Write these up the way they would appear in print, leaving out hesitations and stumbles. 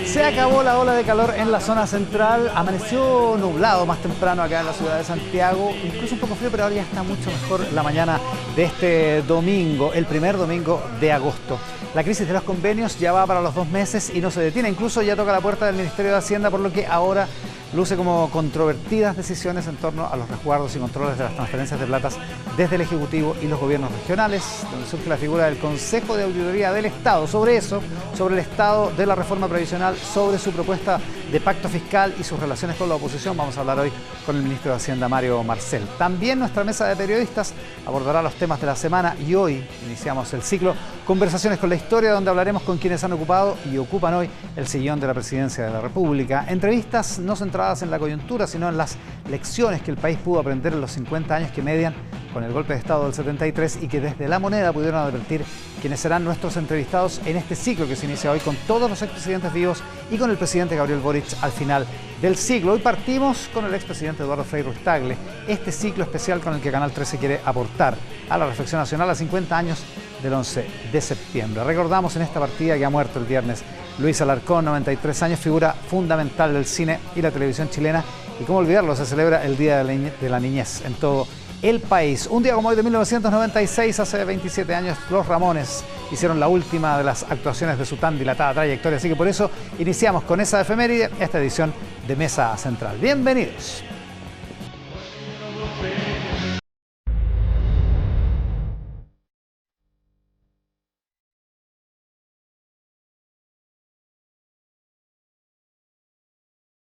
Se acabó la ola de calor en la zona central, amaneció nublado más temprano acá en la ciudad de Santiago, incluso un poco frío, pero ahora ya está mucho mejor la mañana de este domingo, el primer domingo de agosto. La crisis de los convenios ya va para los 2 meses y no se detiene, incluso ya toca la puerta del Ministerio de Hacienda, por lo que ahora luce como controvertidas decisiones en torno a los resguardos y controles de las transferencias de platas desde el Ejecutivo y los gobiernos regionales, donde surge la figura del Consejo de Auditoría del Estado. Sobre eso, sobre el estado de la reforma previsional, sobre su propuesta de pacto fiscal y sus relaciones con la oposición, vamos a hablar hoy con el ministro de Hacienda, Mario Marcel. También nuestra mesa de periodistas abordará los temas de la semana y hoy iniciamos el ciclo Conversaciones con la Historia, donde hablaremos con quienes han ocupado y ocupan hoy el sillón de la Presidencia de la República. Entrevistas no centradas en la coyuntura, sino en las lecciones que el país pudo aprender en los 50 años que median con el golpe de Estado del 73 y que desde La Moneda pudieron advertir quienes serán nuestros entrevistados en este ciclo que se inicia hoy con todos los expresidentes vivos y con el presidente Gabriel Boric al final del ciclo. Hoy partimos con el expresidente Eduardo Frei Ruiz-Tagle, este ciclo especial con el que Canal 13 quiere aportar a la reflexión nacional a 50 años del 11 de septiembre. Recordamos en esta partida que ha muerto el viernes Luis Alarcón, 93 años, figura fundamental del cine y la televisión chilena, y cómo olvidarlo, se celebra el Día de la Niñez en todo el país. Un día como hoy de 1996, hace 27 años, Los Ramones hicieron la última de las actuaciones de su tan dilatada trayectoria, así que por eso iniciamos con esa efeméride esta edición de Mesa Central. Bienvenidos.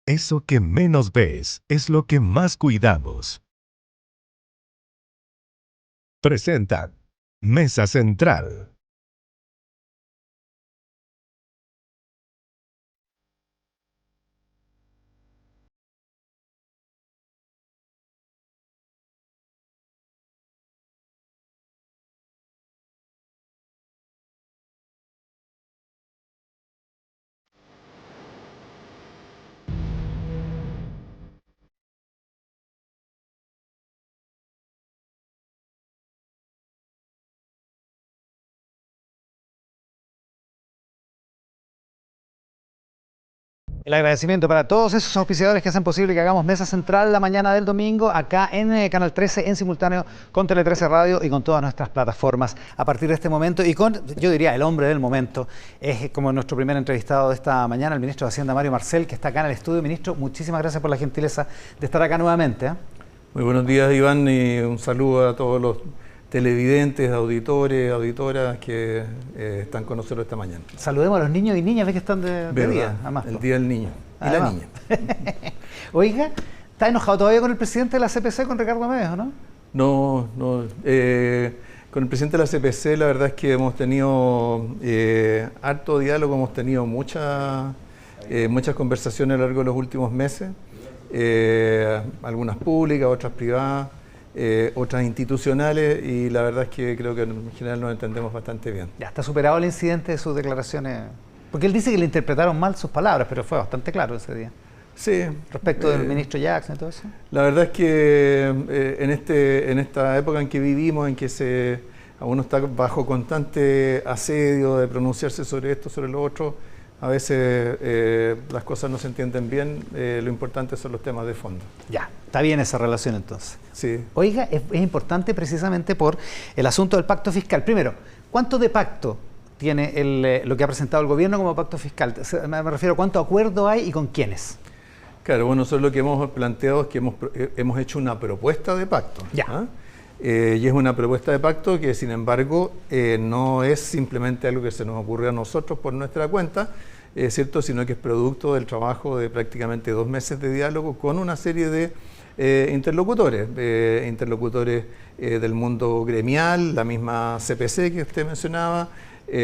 Eso que menos ves es lo que más cuidamos. Presenta Mesa Central. El agradecimiento para todos esos auspiciadores que hacen posible que hagamos Mesa Central la mañana del domingo acá en Canal 13 en simultáneo con Tele 13 Radio y con todas nuestras plataformas a partir de este momento y con, yo diría, el hombre del momento, es como nuestro primer entrevistado de esta mañana, el ministro de Hacienda, Mario Marcel, que está acá en el estudio. Ministro, muchísimas gracias por la gentileza de estar acá nuevamente, ¿eh? Muy buenos días, Iván, y un saludo a todos los televidentes, auditores, auditoras que están con nosotros esta mañana. Saludemos a los niños y niñas, ves que están de día. Además, el Día del Niño y además. la niña. Oiga, ¿está enojado todavía con el presidente de la CPC, con Ricardo Amedeo, no? No, con el presidente de la CPC la verdad es que hemos tenido harto diálogo, hemos tenido muchas conversaciones a lo largo de los últimos meses, algunas públicas, otras privadas. Otras institucionales, y la verdad es que creo que en general nos entendemos bastante bien. Ya está superado el incidente de sus declaraciones, porque él dice que le interpretaron mal sus palabras, pero fue bastante claro ese día. Sí. Respecto del ministro Jackson y todo eso. La verdad es que en esta época en que vivimos, en que uno está bajo constante asedio de pronunciarse sobre esto, sobre lo otro, a veces las cosas no se entienden bien, lo importante son los temas de fondo. Ya, está bien esa relación entonces. Sí. Oiga, es importante precisamente por el asunto del pacto fiscal. Primero, ¿cuánto de pacto tiene lo que ha presentado el gobierno como pacto fiscal? Me refiero a cuánto acuerdo hay y con quiénes. Claro, bueno, nosotros lo que hemos planteado es que hemos hecho una propuesta de pacto. Ya. ¿Ah? Y es una propuesta de pacto que, sin embargo, no es simplemente algo que se nos ocurrió a nosotros por nuestra cuenta, ¿cierto? Sino que es producto del trabajo de prácticamente 2 meses de diálogo con una serie de interlocutores del mundo gremial, la misma CPC que usted mencionaba,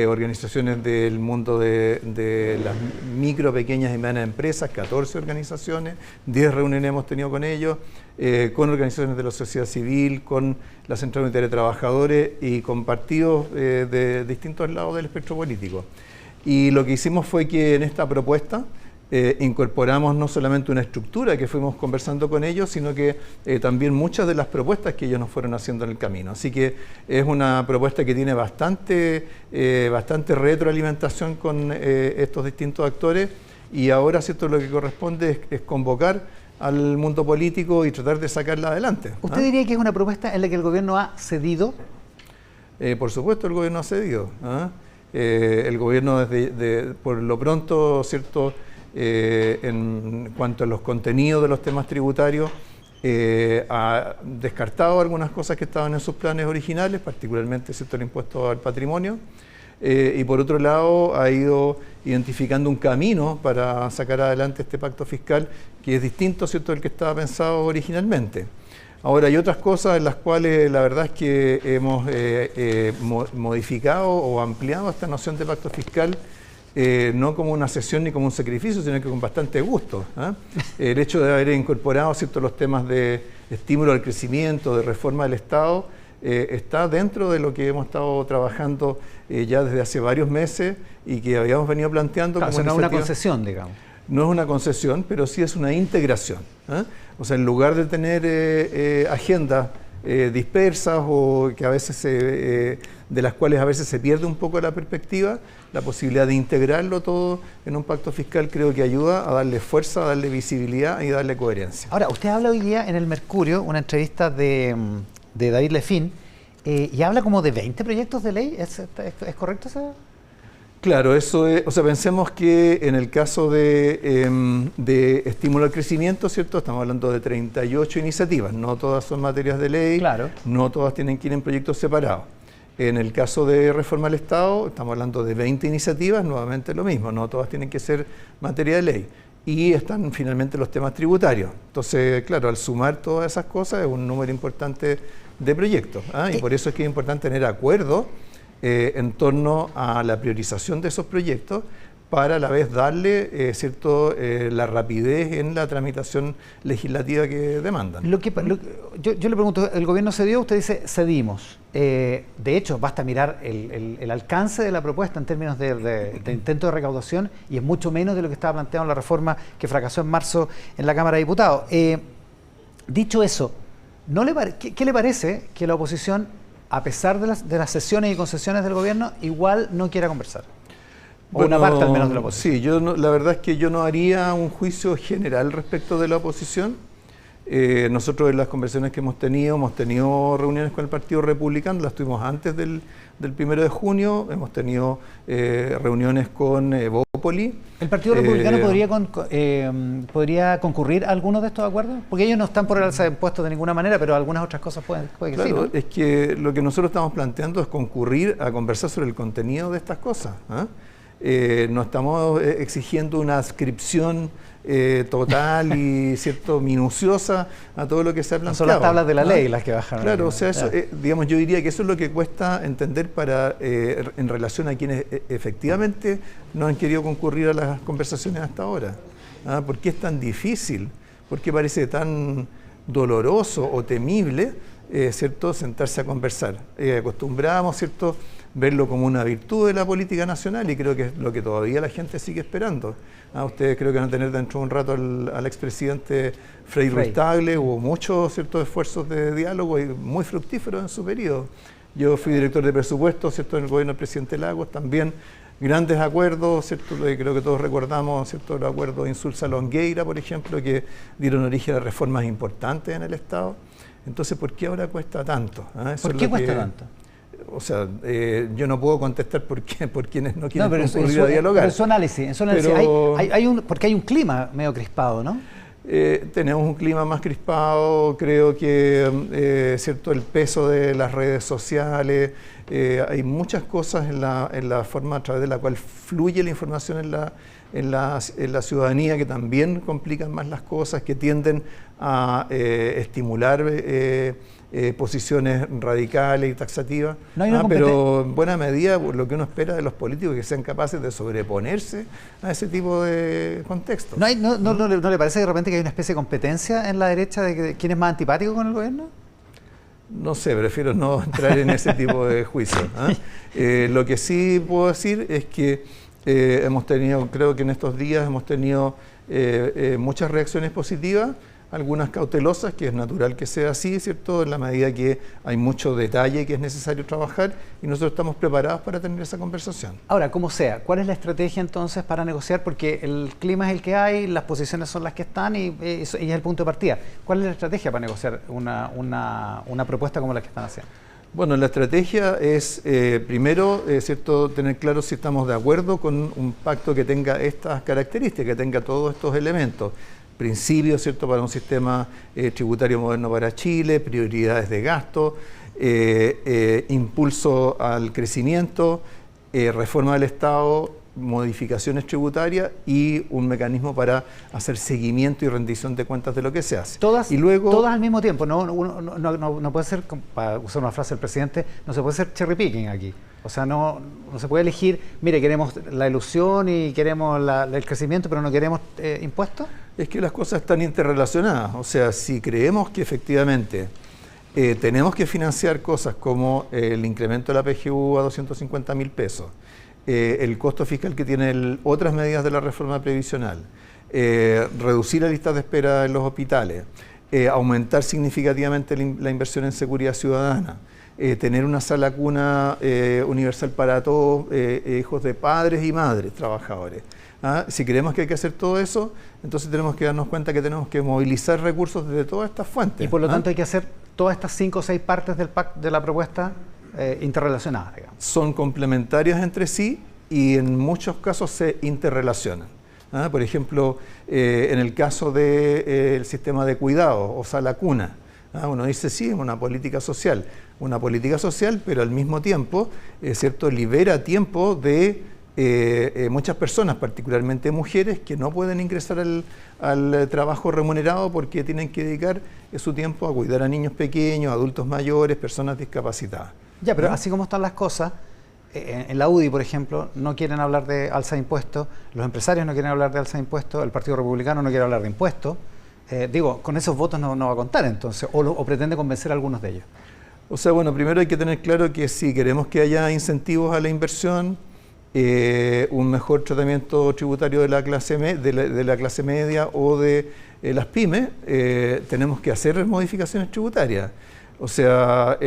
organizaciones del mundo de las micro, pequeñas y medianas empresas, 14 organizaciones, 10 reuniones hemos tenido con ellos, con organizaciones de la sociedad civil, con la Central Unitaria de Trabajadores y con partidos de distintos lados del espectro político. Y lo que hicimos fue que en esta propuesta incorporamos no solamente una estructura que fuimos conversando con ellos, sino que también muchas de las propuestas que ellos nos fueron haciendo en el camino. Así que es una propuesta que tiene bastante retroalimentación con estos distintos actores, y ahora, ¿cierto?, lo que corresponde es convocar al mundo político y tratar de sacarla adelante. ¿Usted diría que es una propuesta en la que el gobierno ha cedido? Por supuesto, el gobierno ha cedido. El gobierno, por lo pronto, ¿cierto?, en cuanto a los contenidos de los temas tributarios, ha descartado algunas cosas que estaban en sus planes originales, particularmente, ¿cierto?, el impuesto al patrimonio, y por otro lado ha ido identificando un camino para sacar adelante este pacto fiscal que es distinto, ¿cierto?, del que estaba pensado originalmente. Ahora, hay otras cosas en las cuales la verdad es que hemos modificado o ampliado esta noción de pacto fiscal, no como una cesión ni como un sacrificio, sino que con bastante gusto. El hecho de haber incorporado, ¿cierto?, los temas de estímulo al crecimiento, de reforma del Estado, está dentro de lo que hemos estado trabajando ya desde hace varios meses y que habíamos venido planteando. Claro, como no es una concesión, digamos. No es una concesión, pero sí es una integración. O sea, en lugar de tener agendas dispersas o que a veces de las cuales a veces se pierde un poco la perspectiva, la posibilidad de integrarlo todo en un pacto fiscal creo que ayuda a darle fuerza, a darle visibilidad y darle coherencia. Ahora, usted habla hoy día en El Mercurio, una entrevista de David Lefin, y habla como de 20 proyectos de ley. ¿Es correcto eso? Claro, eso es, o sea, pensemos que en el caso de estímulo al crecimiento, ¿cierto?, estamos hablando de 38 iniciativas, no todas son materias de ley, claro, no todas tienen que ir en proyectos separados. En el caso de reforma al Estado, estamos hablando de 20 iniciativas, nuevamente lo mismo, no todas tienen que ser materia de ley. Y están finalmente los temas tributarios. Entonces, claro, al sumar todas esas cosas es un número importante de proyectos, y por eso es que es importante tener acuerdos en torno a la priorización de esos proyectos para a la vez darle la rapidez en la tramitación legislativa que demandan. Yo le pregunto, ¿el gobierno cedió? Usted dice, cedimos. De hecho, basta mirar el alcance de la propuesta en términos de intento de recaudación y es mucho menos de lo que estaba planteado en la reforma que fracasó en marzo en la Cámara de Diputados. Dicho eso, ¿qué le parece que la oposición, a pesar de las sesiones y concesiones del gobierno, igual no quiera conversar? O bueno, una parte al menos de la oposición. Sí, la verdad es que yo no haría un juicio general respecto de la oposición. Nosotros en las conversaciones que hemos tenido reuniones con el Partido Republicano, las tuvimos antes del 1 de junio, hemos tenido reuniones con Evópoli. ¿El Partido Republicano podría concurrir a algunos de estos acuerdos? Porque ellos no están por el alza de impuestos de ninguna manera, pero algunas otras cosas puede que sí, ¿no? Es que lo que nosotros estamos planteando es concurrir a conversar sobre el contenido de estas cosas. No estamos exigiendo una adscripción total y minuciosa a todo lo que se ha planteado. No son las tablas de la ley las que bajan. Claro, o sea, eso, digamos, yo diría que eso es lo que cuesta entender en relación a quienes efectivamente no han querido concurrir a las conversaciones hasta ahora. ¿Por qué es tan difícil? ¿Por qué parece tan doloroso o temible, ¿cierto?, sentarse a conversar? Acostumbramos, ¿cierto?, verlo como una virtud de la política nacional y creo que es lo que todavía la gente sigue esperando. Ustedes creo que van a tener dentro de un rato al expresidente Frei Ruiz-Tagle. Hubo muchos, ¿cierto?, esfuerzos de diálogo y muy fructíferos en su periodo. Yo fui director de presupuesto, ¿cierto?, en el gobierno del presidente Lagos, también grandes acuerdos, ¿cierto?, creo que todos recordamos, ¿cierto?, los acuerdos Insulza-Longueira, por ejemplo, que dieron origen a reformas importantes en el Estado. Entonces, ¿por qué ahora cuesta tanto? ¿Por qué cuesta tanto? O sea, yo no puedo contestar por quienes no quieren concurrir a dialogar. Pero en su análisis, porque hay un clima medio crispado, ¿no? Tenemos un clima más crispado, creo que cierto, el peso de las redes sociales, hay muchas cosas en la forma a través de la cual fluye la información en la ciudadanía que también complican más las cosas, que tienden a estimular posiciones radicales y taxativas, pero en buena medida lo que uno espera de los políticos es que sean capaces de sobreponerse a ese tipo de contextos. ¿No le parece de repente que hay una especie de competencia en la derecha de quién es más antipático con el gobierno? No sé, prefiero no entrar en ese tipo de juicio. Lo que sí puedo decir es que Hemos tenido, creo que en estos días hemos tenido muchas reacciones positivas, algunas cautelosas, que es natural que sea así, ¿cierto? En la medida que hay mucho detalle que es necesario trabajar y nosotros estamos preparados para tener esa conversación. Ahora, como sea, ¿cuál es la estrategia entonces para negociar? Porque el clima es el que hay, las posiciones son las que están y es el punto de partida. ¿Cuál es la estrategia para negociar una propuesta como la que están haciendo? Bueno, la estrategia es, primero, ¿cierto?, tener claro si estamos de acuerdo con un pacto que tenga estas características, que tenga todos estos elementos. Principios, ¿cierto?, para un sistema tributario moderno para Chile, prioridades de gasto, impulso al crecimiento, reforma del Estado, modificaciones tributarias y un mecanismo para hacer seguimiento y rendición de cuentas de lo que se hace. Todas, y luego, todas al mismo tiempo, no puede ser, para usar una frase del presidente, no se puede ser cherry picking aquí. O sea, no se puede elegir, mire, queremos la ilusión y queremos el crecimiento, pero no queremos impuestos. Es que las cosas están interrelacionadas. O sea, si creemos que efectivamente tenemos que financiar cosas como el incremento de la PGU a 250.000 pesos, el costo fiscal que tienen otras medidas de la reforma previsional, reducir la lista de espera en los hospitales, aumentar significativamente la inversión en seguridad ciudadana, tener una sala cuna universal para todos, hijos de padres y madres trabajadores. Si creemos que hay que hacer todo eso, entonces tenemos que darnos cuenta que tenemos que movilizar recursos desde todas estas fuentes. Y por lo tanto hay que hacer todas estas 5 o 6 partes del pacto de la propuesta interrelacionadas, digamos. Son complementarias entre sí y en muchos casos se interrelacionan. Por ejemplo, en el caso del sistema de cuidado o sala cuna, uno dice sí, es una política social, pero al mismo tiempo, ¿cierto?, libera tiempo de muchas personas, particularmente mujeres, que no pueden ingresar al trabajo remunerado porque tienen que dedicar su tiempo a cuidar a niños pequeños, adultos mayores, personas discapacitadas. Ya, pero así como están las cosas, en la UDI, por ejemplo, no quieren hablar de alza de impuestos, los empresarios no quieren hablar de alza de impuestos, el Partido Republicano no quiere hablar de impuestos. Con esos votos no va a contar entonces, o pretende convencer a algunos de ellos. O sea, bueno, primero hay que tener claro que si queremos que haya incentivos a la inversión, un mejor tratamiento tributario de la clase media o de las pymes, tenemos que hacer modificaciones tributarias. O sea,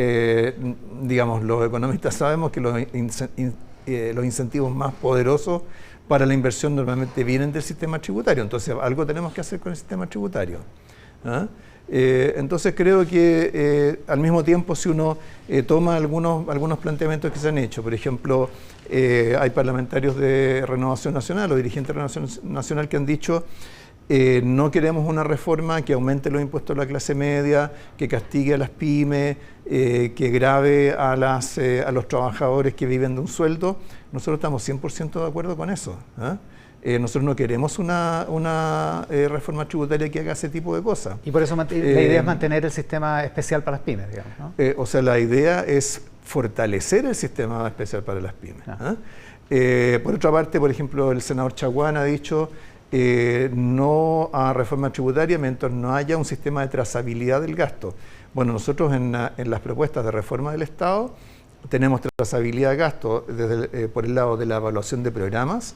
digamos, los economistas sabemos que los incentivos más poderosos para la inversión normalmente vienen del sistema tributario, entonces algo tenemos que hacer con el sistema tributario. Entonces creo que al mismo tiempo, si uno toma algunos planteamientos que se han hecho, por ejemplo, hay parlamentarios de Renovación Nacional o dirigentes de Renovación Nacional que han dicho no queremos una reforma que aumente los impuestos a la clase media, que castigue a las pymes, que grave a los trabajadores que viven de un sueldo. Nosotros estamos 100% de acuerdo con eso. Nosotros no queremos una reforma tributaria que haga ese tipo de cosas. Y por eso la idea es mantener el sistema especial para las pymes, digamos, ¿no? O sea, la idea es fortalecer el sistema especial para las pymes. Por otra parte, por ejemplo, el senador Chaguán ha dicho no a reforma tributaria mientras no haya un sistema de trazabilidad del gasto. Bueno, nosotros en las propuestas de reforma del Estado tenemos trazabilidad de gasto por el lado de la evaluación de programas,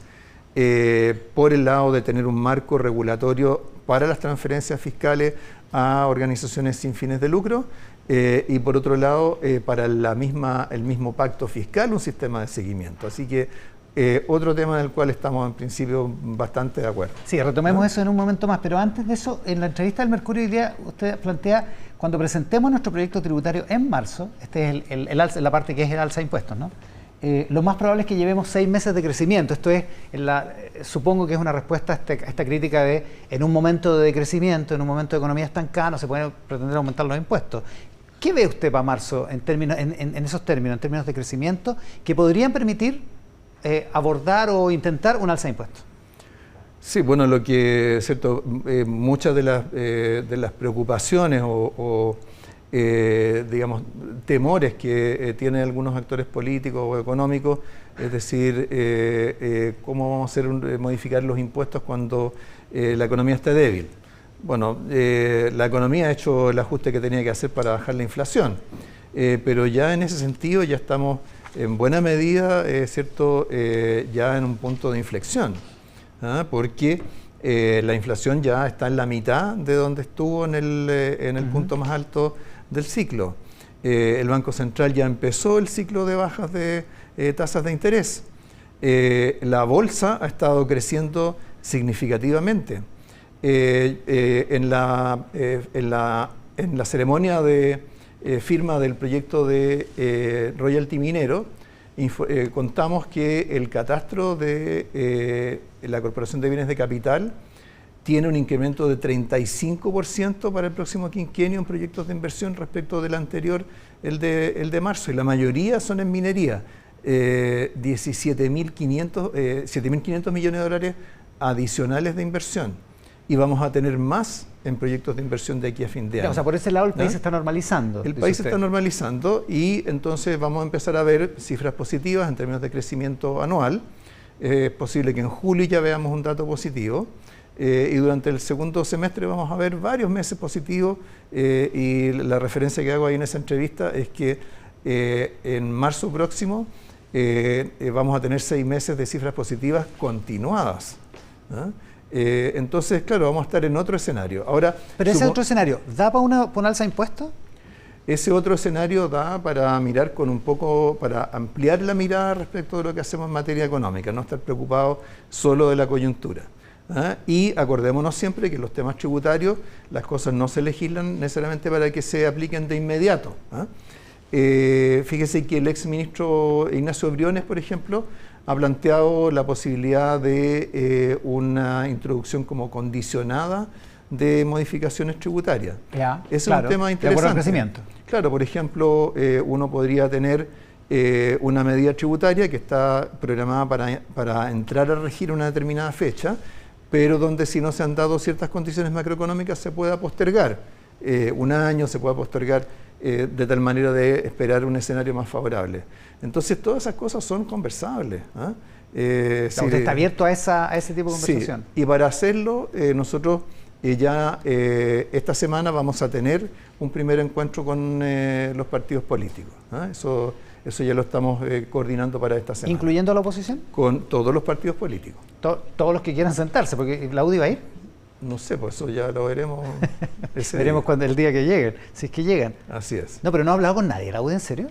por el lado de tener un marco regulatorio para las transferencias fiscales a organizaciones sin fines de lucro y por otro lado para el mismo pacto fiscal un sistema de seguimiento. Así que otro tema en el cual estamos en principio bastante de acuerdo. Sí, retomemos eso en un momento más, pero antes de eso, en la entrevista del Mercurio hoy día usted plantea, cuando presentemos nuestro proyecto tributario en marzo, este es la parte que es el alza de impuestos, ¿no? Lo más probable es que llevemos 6 meses de crecimiento. Esto es, supongo que es una respuesta a esta crítica de, en un momento de decrecimiento, en un momento de economía estancada, no se puede pretender aumentar los impuestos. ¿Qué ve usted para marzo en esos términos, en términos de crecimiento, que podrían permitir abordar o intentar un alza de impuestos? Sí, bueno, lo que es cierto, muchas de las preocupaciones o digamos, temores que tienen algunos actores políticos o económicos, es decir, cómo vamos a modificar los impuestos cuando la economía está débil. Bueno, la economía ha hecho el ajuste que tenía que hacer para bajar la inflación, pero ya en ese sentido ya estamos en buena medida, ¿cierto?, ya en un punto de inflexión, porque la inflación ya está en la mitad de donde estuvo en el punto más alto del ciclo. El Banco Central ya empezó el ciclo de bajas de tasas de interés. La bolsa ha estado creciendo significativamente. En la ceremonia de firma del proyecto de royalty minero, contamos que el catastro de la Corporación de Bienes de Capital tiene un incremento de 35% para el próximo quinquenio en proyectos de inversión respecto del anterior, el de marzo, y la mayoría son en minería. 7.500 millones de dólares adicionales de inversión, y vamos a tener más en proyectos de inversión de aquí a fin de año. O sea, por ese lado el país se está normalizando. El país se está normalizando, y entonces vamos a empezar a ver cifras positivas en términos de crecimiento anual. Es posible que en julio ya veamos un dato positivo, y durante el segundo semestre vamos a ver varios meses positivos, y la referencia que hago ahí en esa entrevista es que en marzo próximo vamos a tener 6 meses de cifras positivas continuadas. Entonces, claro, vamos a estar en otro escenario. Ahora, pero ese otro escenario, ¿da para un alza de impuestos? Ese otro escenario da para mirar para ampliar la mirada respecto de lo que hacemos en materia económica, no estar preocupados solo de la coyuntura. Y acordémonos siempre que los temas tributarios, las cosas no se legislan necesariamente para que se apliquen de inmediato. Fíjese que el ex ministro Ignacio Briones, por ejemplo, ha planteado la posibilidad de una introducción como condicionada de modificaciones tributarias. Ese es un tema interesante. De acuerdo al crecimiento. Claro, por ejemplo, uno podría tener una medida tributaria que está programada para entrar a regir una determinada fecha, pero donde, si no se han dado ciertas condiciones macroeconómicas, se pueda postergar un año, se pueda postergar de tal manera de esperar un escenario más favorable. Entonces, todas esas cosas son conversables. ¿Usted está abierto a ese tipo de conversación? Sí, y para hacerlo, nosotros ya esta semana vamos a tener un primer encuentro con los partidos políticos. Eso ya lo estamos coordinando para esta semana. ¿Incluyendo a la oposición? Con todos los partidos políticos. Todos los que quieran sentarse, porque la UDI va a ir. No sé, pues eso ya lo veremos. Veremos el día que lleguen, si es que llegan. Así es. No, pero no ha hablado con nadie, ¿la UDI en serio?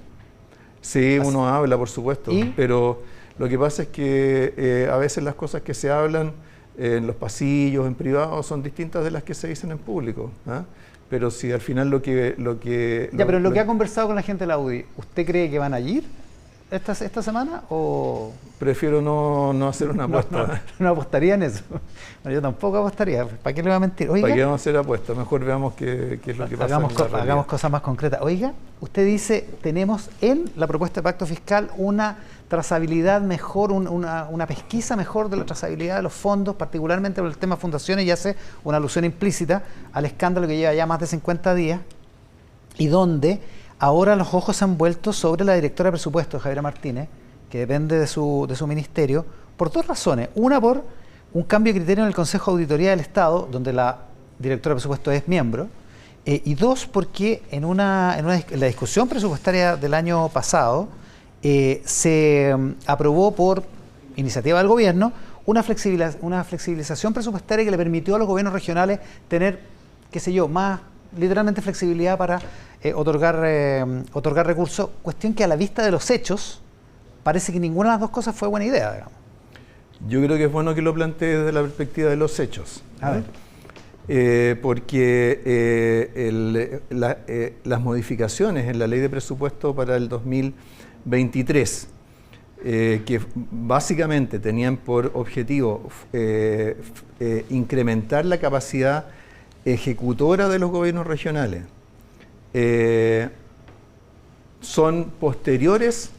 Sí, uno habla, por supuesto, pero lo que pasa es que a veces las cosas que se hablan en los pasillos, en privado, son distintas de las que se dicen en público. Pero si al final lo que ha conversado con la gente de la UDI, ¿usted cree que van a ir esta semana o...? Prefiero no hacer una apuesta. No apostaría en eso. Bueno, yo tampoco apostaría. ¿Para qué le voy a mentir? Oiga, ¿para qué vamos a hacer apuestas? Mejor veamos qué es lo que pasa. Hagamos cosas más concretas. Oiga, usted dice, tenemos en la propuesta de pacto fiscal una trazabilidad mejor, una pesquisa mejor de la trazabilidad de los fondos, particularmente por el tema fundaciones, y hace una alusión implícita al escándalo que lleva ya más de 50 días y donde ahora los ojos se han vuelto sobre la directora de presupuestos, Javiera Martínez, que depende de su ministerio, por 2 razones. Una, por un cambio de criterio en el Consejo de Auditoría del Estado, donde la directora de presupuestos es miembro, y 2, porque en la discusión presupuestaria del año pasado se aprobó por iniciativa del gobierno una flexibilización presupuestaria que le permitió a los gobiernos regionales tener, qué sé yo, más literalmente flexibilidad para otorgar recursos, cuestión que a la vista de los hechos parece que ninguna de las dos cosas fue buena idea, digamos. Yo creo que es bueno que lo plantee desde la perspectiva de los hechos. A ver. Porque las modificaciones en la ley de presupuesto para el 2023, que básicamente tenían por objetivo incrementar la capacidad ejecutora de los gobiernos regionales, son posteriores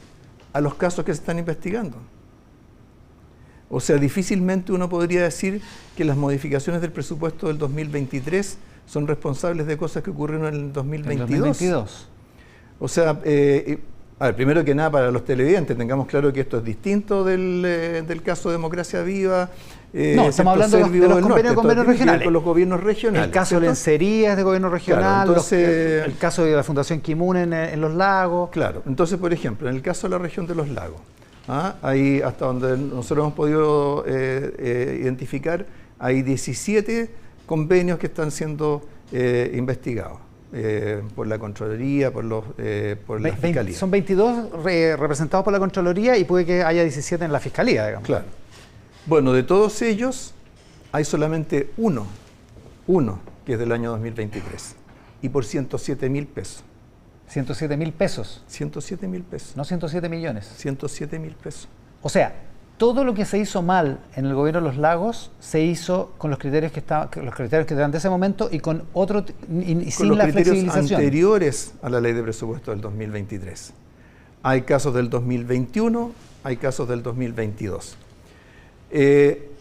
a los casos que se están investigando. O sea, difícilmente uno podría decir que las modificaciones del presupuesto del 2023 son responsables de cosas que ocurrieron en el 2022. O sea, a ver, primero que nada, para los televidentes, tengamos claro que esto es distinto del caso Democracia Viva, No, estamos hablando de los convenios regionales. Con los gobiernos regionales. El caso de Lencería es de gobierno regional, claro, entonces, el caso de la Fundación Kimun en los lagos. Claro, entonces, por ejemplo, en el caso de la región de los lagos, ahí hasta donde nosotros hemos podido identificar, hay 17 convenios que están siendo investigados por la Contraloría, por la Fiscalía. Son 22 representados por la Contraloría y puede que haya 17 en la Fiscalía, digamos. Claro. Bueno, de todos ellos hay solamente uno que es del año 2023 y por 107.000 pesos. 107.000 pesos. 107.000 pesos. No 107 millones. 107.000 pesos. O sea, todo lo que se hizo mal en el gobierno de los lagos se hizo con los criterios que eran de ese momento y con otro y sin la flexibilización. Con los criterios anteriores a la ley de presupuesto del 2023. Hay casos del 2021, hay casos del 2022.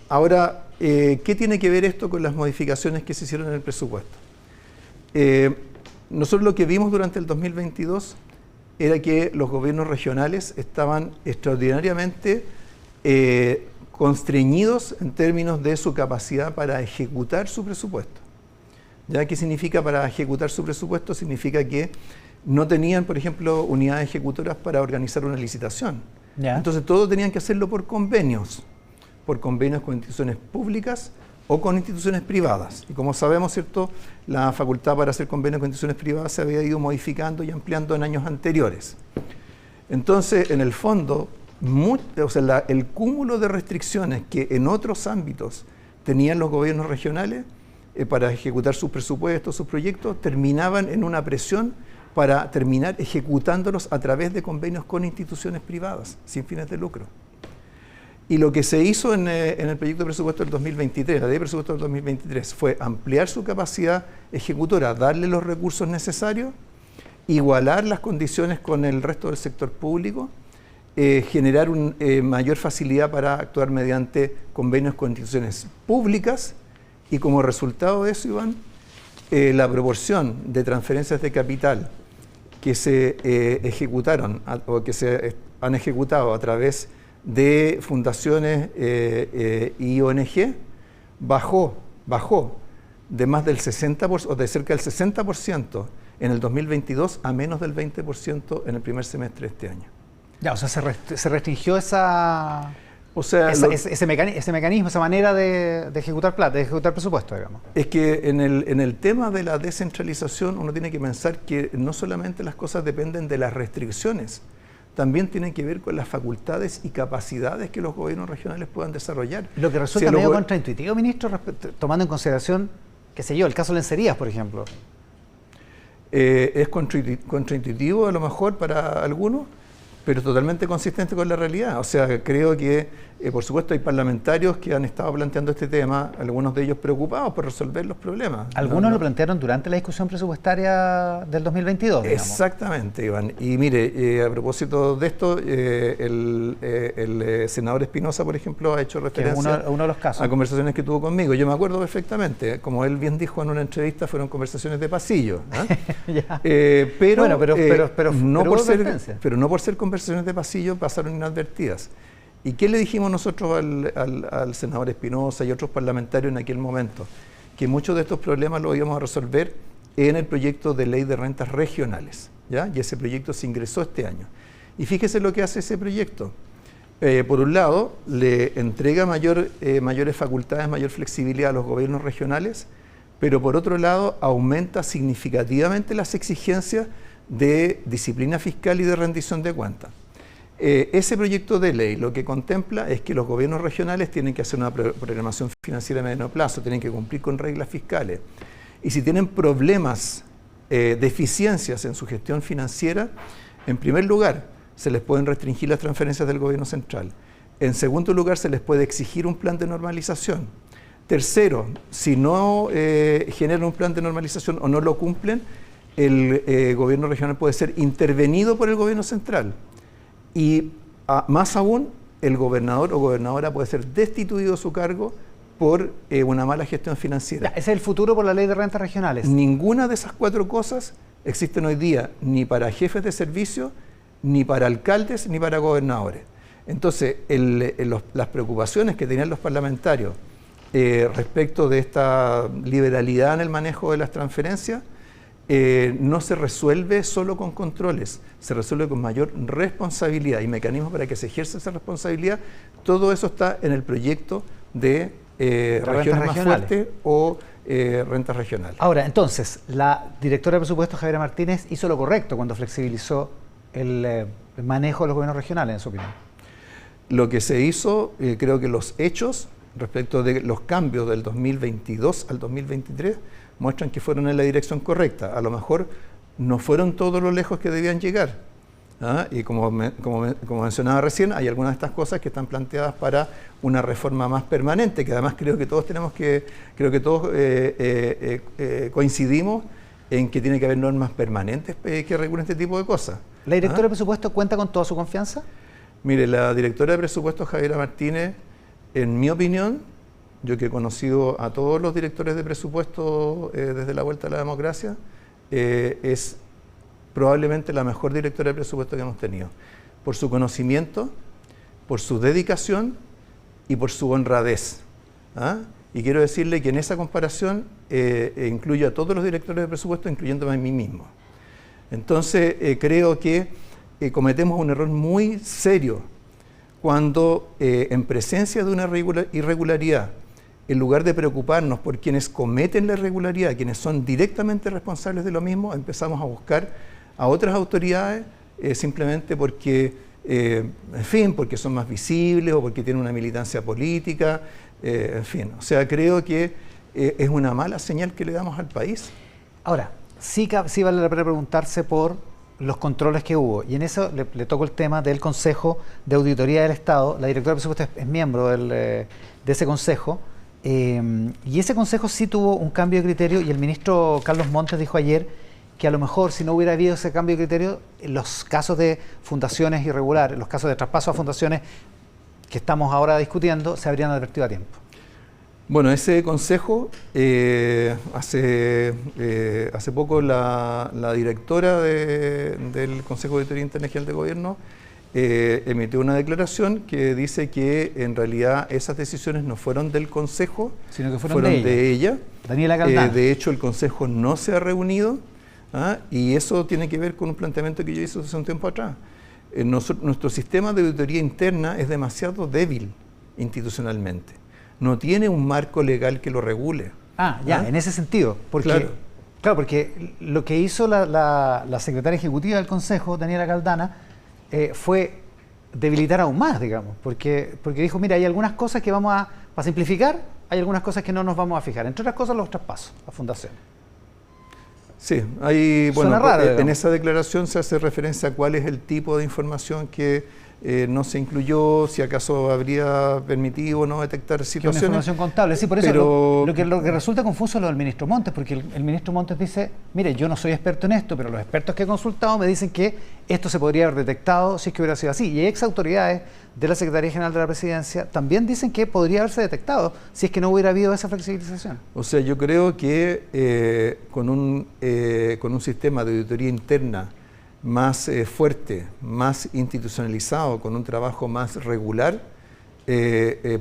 Ahora, ¿qué tiene que ver esto con las modificaciones que se hicieron en el presupuesto? Nosotros lo que vimos durante el 2022 era que los gobiernos regionales estaban extraordinariamente constreñidos en términos de su capacidad para ejecutar su presupuesto. ¿Ya? ¿Qué significa para ejecutar su presupuesto? Significa que no tenían, por ejemplo, unidades ejecutoras para organizar una licitación. ¿Ya? Entonces, todo tenían que hacerlo por convenios con instituciones públicas o con instituciones privadas. Y como sabemos, ¿cierto?, la facultad para hacer convenios con instituciones privadas se había ido modificando y ampliando en años anteriores. Entonces, en el fondo, el cúmulo de restricciones que en otros ámbitos tenían los gobiernos regionales para ejecutar sus presupuestos, sus proyectos, terminaban en una presión para terminar ejecutándolos a través de convenios con instituciones privadas, sin fines de lucro. Y lo que se hizo en el proyecto de presupuesto del 2023, la ley de presupuesto del 2023, fue ampliar su capacidad ejecutora, darle los recursos necesarios, igualar las condiciones con el resto del sector público, generar una mayor facilidad para actuar mediante convenios con instituciones públicas y como resultado de eso, Iván, la proporción de transferencias de capital que se ejecutaron o que se han ejecutado a través de fundaciones y ONG bajó de más del 60% o de cerca del 60% en el 2022 a menos del 20% en el primer semestre de este año. Ya, o sea, se restringió ese mecanismo, esa manera de ejecutar plata, de ejecutar presupuesto, digamos. Es que en el tema de la descentralización uno tiene que pensar que no solamente las cosas dependen de las restricciones, también tienen que ver con las facultades y capacidades que los gobiernos regionales puedan desarrollar. Lo que resulta medio contraintuitivo, ministro, tomando en consideración, qué sé yo, el caso de Lencerías, por ejemplo. Es contraintuitivo a lo mejor para algunos, pero totalmente consistente con la realidad. O sea, creo que, por supuesto, hay parlamentarios que han estado planteando este tema, algunos de ellos preocupados por resolver los problemas. Algunos lo plantearon durante la discusión presupuestaria del 2022, digamos. Exactamente, Iván. Y mire, a propósito de esto, el senador Espinosa, por ejemplo, ha hecho referencia uno de los casos. A conversaciones que tuvo conmigo. Yo me acuerdo perfectamente. Como él bien dijo en una entrevista, fueron conversaciones de pasillo. Pero no por ser conversaciones de pasillo pasaron inadvertidas. ¿Y qué le dijimos nosotros al senador Espinosa y otros parlamentarios en aquel momento? Que muchos de estos problemas los íbamos a resolver en el proyecto de ley de rentas regionales, ¿ya? Y ese proyecto se ingresó este año. Y fíjese lo que hace ese proyecto. Por un lado, le entrega mayores facultades, mayor flexibilidad a los gobiernos regionales, pero por otro lado aumenta significativamente las exigencias de disciplina fiscal y de rendición de cuentas. Ese proyecto de ley lo que contempla es que los gobiernos regionales tienen que hacer una programación financiera a mediano plazo, tienen que cumplir con reglas fiscales. Y si tienen problemas, deficiencias en su gestión financiera, en primer lugar, se les pueden restringir las transferencias del gobierno central. En segundo lugar, se les puede exigir un plan de normalización. Tercero, si no generan un plan de normalización o no lo cumplen, el gobierno regional puede ser intervenido por el gobierno central. Y más aún, el gobernador o gobernadora puede ser destituido de su cargo por una mala gestión financiera. Ese es el futuro por la ley de rentas regionales. Ninguna de esas cuatro cosas existen hoy día, ni para jefes de servicio, ni para alcaldes, ni para gobernadores. Entonces, las preocupaciones que tenían los parlamentarios respecto de esta liberalidad en el manejo de las transferencias no se resuelve solo con controles, se resuelve con mayor responsabilidad y mecanismos para que se ejerza esa responsabilidad. Todo eso está en el proyecto de regiones más fuertes o rentas regionales. Ahora, entonces, la directora de presupuestos, Javiera Martínez, hizo lo correcto cuando flexibilizó el manejo de los gobiernos regionales, en su opinión. Lo que se hizo, creo que los hechos respecto de los cambios del 2022 al 2023 muestran que fueron en la dirección correcta. A lo mejor no fueron todos lo lejos que debían llegar. Y como mencionaba recién, hay algunas de estas cosas que están planteadas para una reforma más permanente, que además creo que todos coincidimos en que tiene que haber normas permanentes que regulen este tipo de cosas. ¿La directora de presupuesto cuenta con toda su confianza? Mire, la directora de presupuestos, Javiera Martínez, en mi opinión, yo que he conocido a todos los directores de presupuesto desde la vuelta a la democracia, es probablemente la mejor directora de presupuesto que hemos tenido, por su conocimiento, por su dedicación y por su honradez. Y quiero decirle que en esa comparación incluyo a todos los directores de presupuesto, incluyéndome a mí mismo. Entonces, creo que cometemos un error muy serio cuando en presencia de una irregularidad, en lugar de preocuparnos por quienes cometen la irregularidad, quienes son directamente responsables de lo mismo, empezamos a buscar a otras autoridades simplemente porque, en fin, porque son más visibles o porque tienen una militancia política, en fin. O sea, creo que es una mala señal que le damos al país. Ahora, sí vale la pena preguntarse por los controles que hubo, y en eso le toco el tema del Consejo de Auditoría del Estado. La directora de presupuestos es miembro de ese consejo, y ese consejo sí tuvo un cambio de criterio, y el ministro Carlos Montes dijo ayer que a lo mejor si no hubiera habido ese cambio de criterio, los casos de fundaciones irregulares, los casos de traspaso a fundaciones que estamos ahora discutiendo, se habrían advertido a tiempo. Bueno, ese consejo, hace poco la directora del Consejo de Auditoría Interna General de Gobierno emitió una declaración que dice que en realidad esas decisiones no fueron del Consejo, sino que fueron de ella. Daniela Caldana. De hecho, el Consejo no se ha reunido, y eso tiene que ver con un planteamiento que yo hice hace un tiempo atrás. Nuestro sistema de auditoría interna es demasiado débil institucionalmente. No tiene un marco legal que lo regule. En ese sentido. Porque, claro, porque lo que hizo la secretaria ejecutiva del Consejo, Daniela Caldana, fue debilitar aún más, digamos, porque dijo, mira, hay algunas cosas que para simplificar, hay algunas cosas que no nos vamos a fijar, entre otras cosas los traspasos a fundaciones. Sí, en esa declaración se hace referencia a cuál es el tipo de información que no se incluyó, si acaso habría permitido o no detectar situaciones. Que una información contable, sí, por eso pero lo que resulta confuso es lo del ministro Montes, porque el ministro Montes dice, mire, yo no soy experto en esto, pero los expertos que he consultado me dicen que esto se podría haber detectado si es que hubiera sido así. Y ex autoridades de la Secretaría General de la Presidencia también dicen que podría haberse detectado si es que no hubiera habido esa flexibilización. O sea, yo creo que con un sistema de auditoría interna más fuerte, más institucionalizado, con un trabajo más regular,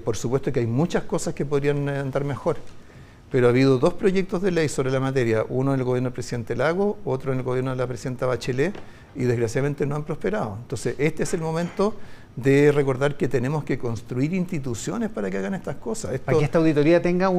por supuesto que hay muchas cosas que podrían andar mejor. Pero ha habido dos proyectos de ley sobre la materia, uno en el gobierno del presidente Lagos, otro en el gobierno de la presidenta Bachelet, y desgraciadamente no han prosperado. Entonces, este es el momento de recordar que tenemos que construir instituciones para que hagan estas cosas. Para que esta auditoría tenga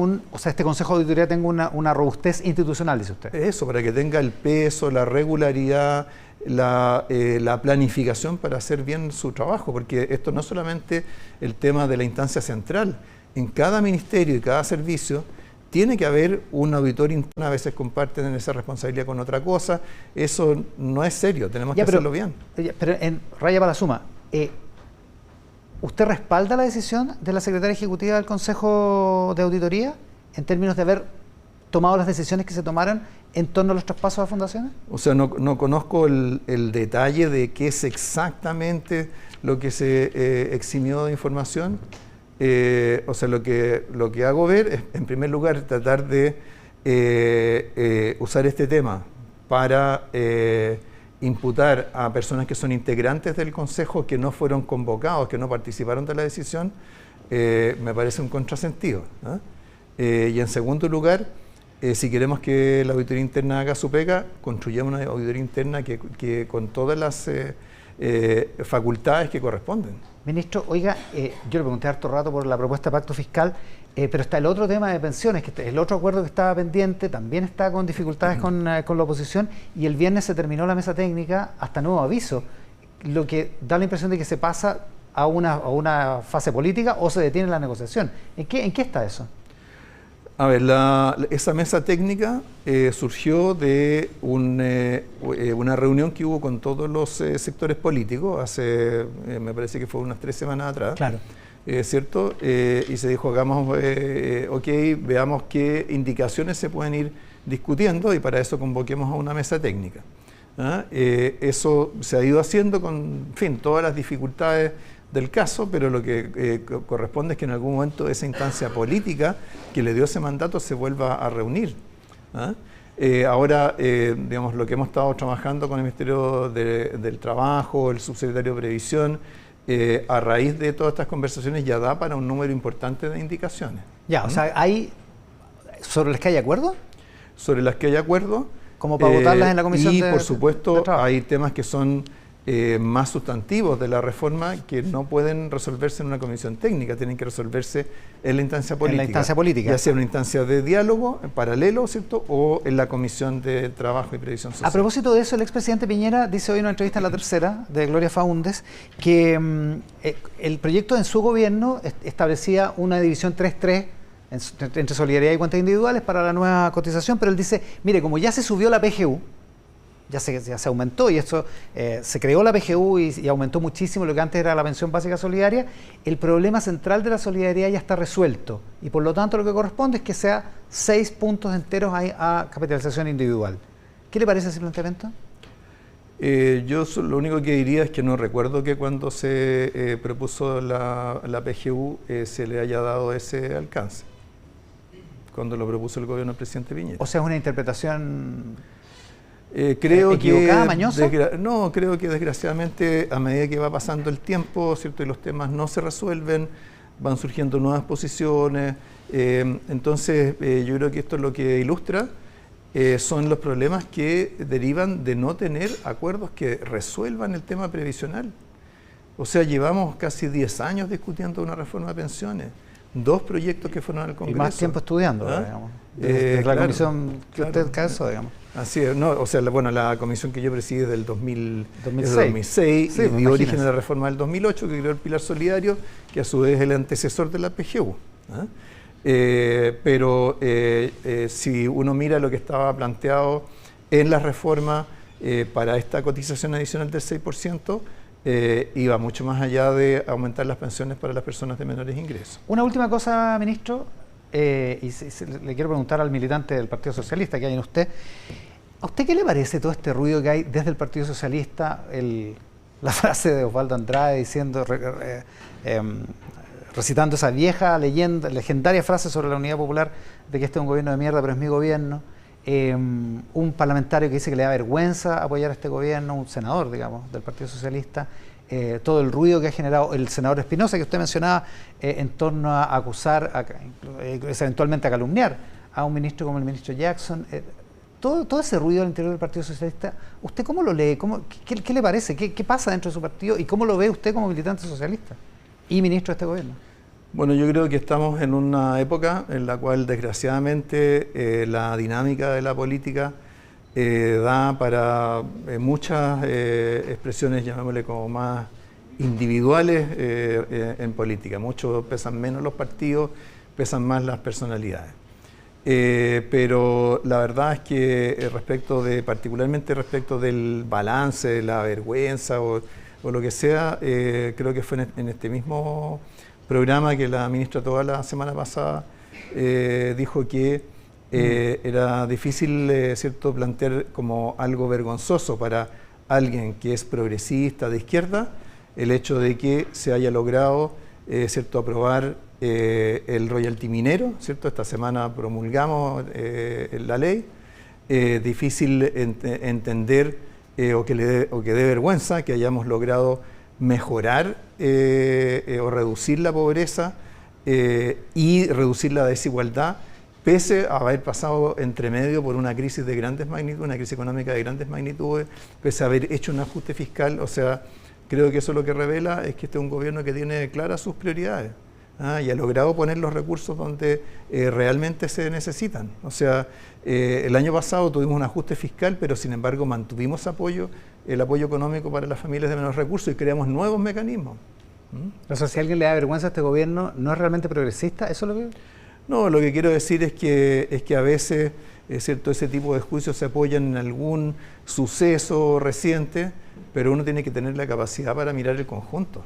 este Consejo de Auditoría tenga una robustez institucional, dice usted. Eso, para que tenga el peso, la regularidad, la planificación para hacer bien su trabajo, porque esto no es solamente el tema de la instancia central. En cada ministerio y cada servicio tiene que haber un auditor interno, a veces comparten esa responsabilidad con otra cosa. Eso no es serio, tenemos que hacerlo bien. Pero raya para la suma, ¿usted respalda la decisión de la secretaria ejecutiva del Consejo de Auditoría en términos de haber tomado las decisiones que se tomaron en torno a los traspasos a fundaciones? O sea, no conozco el detalle de qué es exactamente lo que se eximió de información. O sea, lo que hago ver es, en primer lugar, tratar de usar este tema para imputar a personas que son integrantes del Consejo que no fueron convocados, que no participaron de la decisión, me parece un contrasentido, ¿no? Y en segundo lugar, si queremos que la auditoría interna haga su pega, construyamos una auditoría interna que con todas las facultades que corresponden. Ministro, oiga, yo le pregunté harto rato por la propuesta de pacto fiscal, pero está el otro tema de pensiones, que el otro acuerdo que estaba pendiente también está con dificultades con la oposición, y el viernes se terminó la mesa técnica hasta nuevo aviso, lo que da la impresión de que se pasa a una fase política o se detiene la negociación. ¿En qué está eso? A ver, esa mesa técnica surgió de una reunión que hubo con todos los sectores políticos hace, me parece que fue unas 3 semanas atrás. Claro. ¿Cierto? Y se dijo, hagamos, ok, veamos qué indicaciones se pueden ir discutiendo y para eso convoquemos a una mesa técnica. ¿Ah? Eso se ha ido haciendo con, en fin, todas las dificultades del caso, pero lo que corresponde es que en algún momento esa instancia política que le dio ese mandato se vuelva a reunir. ¿Ah? Ahora, digamos, lo que hemos estado trabajando con el Ministerio del Trabajo, el Subsecretario de Previsión, a raíz de todas estas conversaciones ya da para un número importante de indicaciones. Ya, o sea, ¿hay sobre las que hay acuerdo? Sobre las que hay acuerdo. Como para votarlas en la comisión y de por supuesto de hay temas que son más sustantivos de la reforma que no pueden resolverse en una comisión técnica, tienen que resolverse en la instancia política. En la instancia política. Ya sea una instancia de diálogo en paralelo, ¿cierto? O en la Comisión de Trabajo y Previsión Social. A propósito de eso, el expresidente Piñera dice hoy en una entrevista en La Tercera, de Gloria Faúndez, que el proyecto en su gobierno establecía una división 3-3 entre solidaridad y cuentas individuales para la nueva cotización, pero él dice, mire, como ya se subió la PGU, ya se aumentó y esto se creó la PGU y aumentó muchísimo lo que antes era la pensión básica solidaria, el problema central de la solidaridad ya está resuelto y por lo tanto lo que corresponde es que sea 6 puntos enteros a capitalización individual. ¿Qué le parece ese planteamiento? Yo lo único que diría es que no recuerdo que cuando se propuso la PGU se le haya dado ese alcance, cuando lo propuso el gobierno del presidente Piñera. O sea, es una interpretación creo equivocada, mañosa. No, creo que desgraciadamente a medida que va pasando el tiempo, ¿cierto? Y los temas no se resuelven, van surgiendo nuevas posiciones. Entonces, yo creo que esto es lo que ilustra. Son los problemas que derivan de no tener acuerdos que resuelvan el tema previsional. O sea, llevamos casi 10 años discutiendo una reforma de pensiones, 2 proyectos que fueron al Congreso. Y más tiempo estudiando, ¿Ah? digamos. Desde la comisión que usted casó, digamos. Así es, no, o sea, la comisión que yo presidí es del 2006 sí, y dio origen a la reforma del 2008 que creó el Pilar Solidario, que a su vez es el antecesor de la PGU. ¿Ah? Pero si uno mira lo que estaba planteado en la reforma para esta cotización adicional del 6%, iba mucho más allá de aumentar las pensiones para las personas de menores ingresos. Una última cosa, ministro, le quiero preguntar al militante del Partido Socialista que hay en usted. ¿A usted qué le parece todo este ruido que hay desde el Partido Socialista? La frase de Osvaldo Andrade diciendo... recitando esa vieja leyenda, legendaria frase sobre la unidad popular de que este es un gobierno de mierda, pero es mi gobierno. Un parlamentario que dice que le da vergüenza apoyar a este gobierno, un senador, digamos, del Partido Socialista. Todo el ruido que ha generado el senador Espinosa, que usted mencionaba, en torno a acusar, eventualmente a calumniar a un ministro como el ministro Jackson. Todo ese ruido al interior del Partido Socialista, ¿usted cómo lo lee? ¿Qué le parece? ¿Qué pasa dentro de su partido? ¿Y cómo lo ve usted como militante socialista y ministro de este gobierno? Bueno, yo creo que estamos en una época en la cual desgraciadamente la dinámica de la política da para muchas expresiones, llamémosle como más individuales en política. Muchos pesan menos los partidos, pesan más las personalidades. Pero la verdad es que particularmente respecto del balance, de la vergüenza o lo que sea, creo que fue en este mismo programa que la ministra toda la semana pasada dijo que era difícil, ¿cierto?, plantear como algo vergonzoso para alguien que es progresista de izquierda el hecho de que se haya logrado, ¿cierto?, aprobar el royalty minero, ¿cierto? Esta semana promulgamos la ley. Difícil entender o que dé vergüenza que hayamos logrado mejorar o reducir la pobreza y reducir la desigualdad, pese a haber pasado entre medio por una crisis de grandes magnitudes, una crisis económica de grandes magnitudes, pese a haber hecho un ajuste fiscal. O sea, creo que eso lo que revela es que este es un gobierno que tiene claras sus prioridades y ha logrado poner los recursos donde realmente se necesitan. O sea, el año pasado tuvimos un ajuste fiscal, pero sin embargo mantuvimos el apoyo económico para las familias de menos recursos y creamos nuevos mecanismos. O sea, si a alguien le da vergüenza a este gobierno, ¿no es realmente progresista? ¿Eso es lo que...? No, lo que quiero decir es que a veces, ¿cierto?, ese tipo de juicios se apoyan en algún suceso reciente, pero uno tiene que tener la capacidad para mirar el conjunto.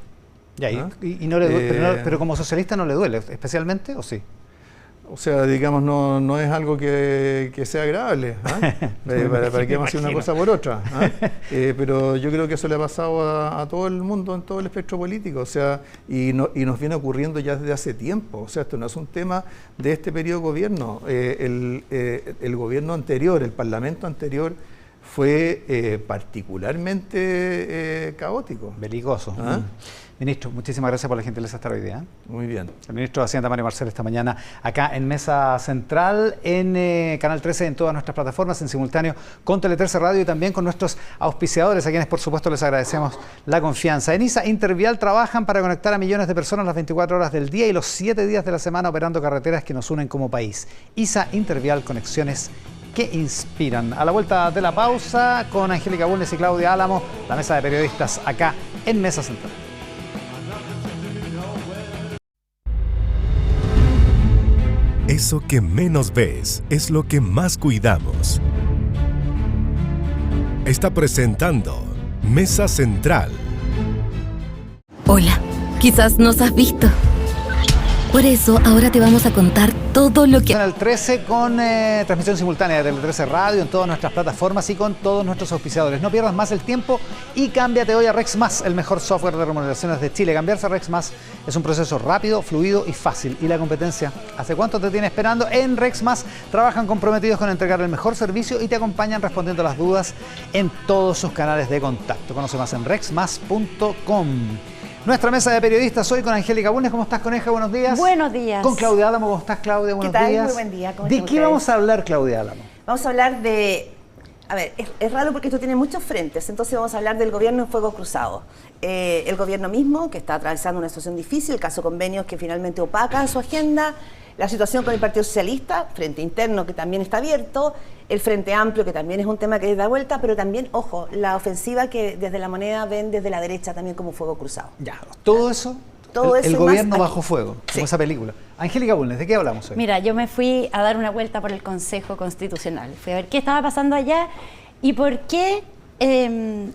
Ya, y no le duele, pero como socialista no le duele, especialmente, ¿o sí? O sea, digamos, no es algo que sea agradable, para que vamos a hacer una cosa por otra. Pero yo creo que eso le ha pasado a todo el mundo, en todo el espectro político, o sea, y nos viene ocurriendo ya desde hace tiempo. O sea, esto no es un tema de este periodo de gobierno. El gobierno anterior, el parlamento anterior, fue particularmente caótico. Belicoso. Ministro, muchísimas gracias por la gentileza de estar hoy día. Muy bien. El ministro de Hacienda, Mario Marcel, esta mañana acá en Mesa Central, en Canal 13, en todas nuestras plataformas, en simultáneo con Tele 13 Radio y también con nuestros auspiciadores, a quienes por supuesto les agradecemos la confianza. En ISA Intervial trabajan para conectar a millones de personas las 24 horas del día y los 7 días de la semana, operando carreteras que nos unen como país. ISA Intervial, conexiones que inspiran. A la vuelta de la pausa, con Angélica Bulnes y Claudia Álamo, la mesa de periodistas acá en Mesa Central. Eso que menos ves es lo que más cuidamos. Está presentando Mesa Central. Hola, quizás nos has visto. Por eso ahora te vamos a contar todo lo que... Canal 13 con transmisión simultánea de Tele 13 Radio en todas nuestras plataformas y con todos nuestros auspiciadores. No pierdas más el tiempo y cámbiate hoy a RexMás, el mejor software de remuneraciones de Chile. Cambiarse a RexMás es un proceso rápido, fluido y fácil. ¿Y la competencia? ¿Hace cuánto te tiene esperando? En RexMás trabajan comprometidos con entregar el mejor servicio y te acompañan respondiendo las dudas en todos sus canales de contacto. Conoce más en rexmas.com. Nuestra mesa de periodistas hoy con Angélica Bulnes. ¿Cómo estás, Coneja? Buenos días. Buenos días. Con Claudia Álamo. ¿Cómo estás, Claudia? Buenos días. ¿Qué tal? días. Muy buen día. ¿Cómo ¿De qué vamos a hablar, Claudia Álamo? Vamos a hablar de... A ver, es raro porque esto tiene muchos frentes, entonces vamos a hablar del gobierno en fuego cruzado. El gobierno mismo, que está atravesando una situación difícil, el caso convenios que finalmente opaca su agenda, la situación con el Partido Socialista, frente interno que también está abierto, el Frente Amplio, que también es un tema que da vuelta, pero también, ojo, la ofensiva que desde la moneda ven desde la derecha también como fuego cruzado. Ya, todo eso, el gobierno bajo fuego, como esa película. Angélica Bulnes, ¿de qué hablamos hoy? Mira, yo me fui a dar una vuelta por el Consejo Constitucional. Fui a ver qué estaba pasando allá y por qué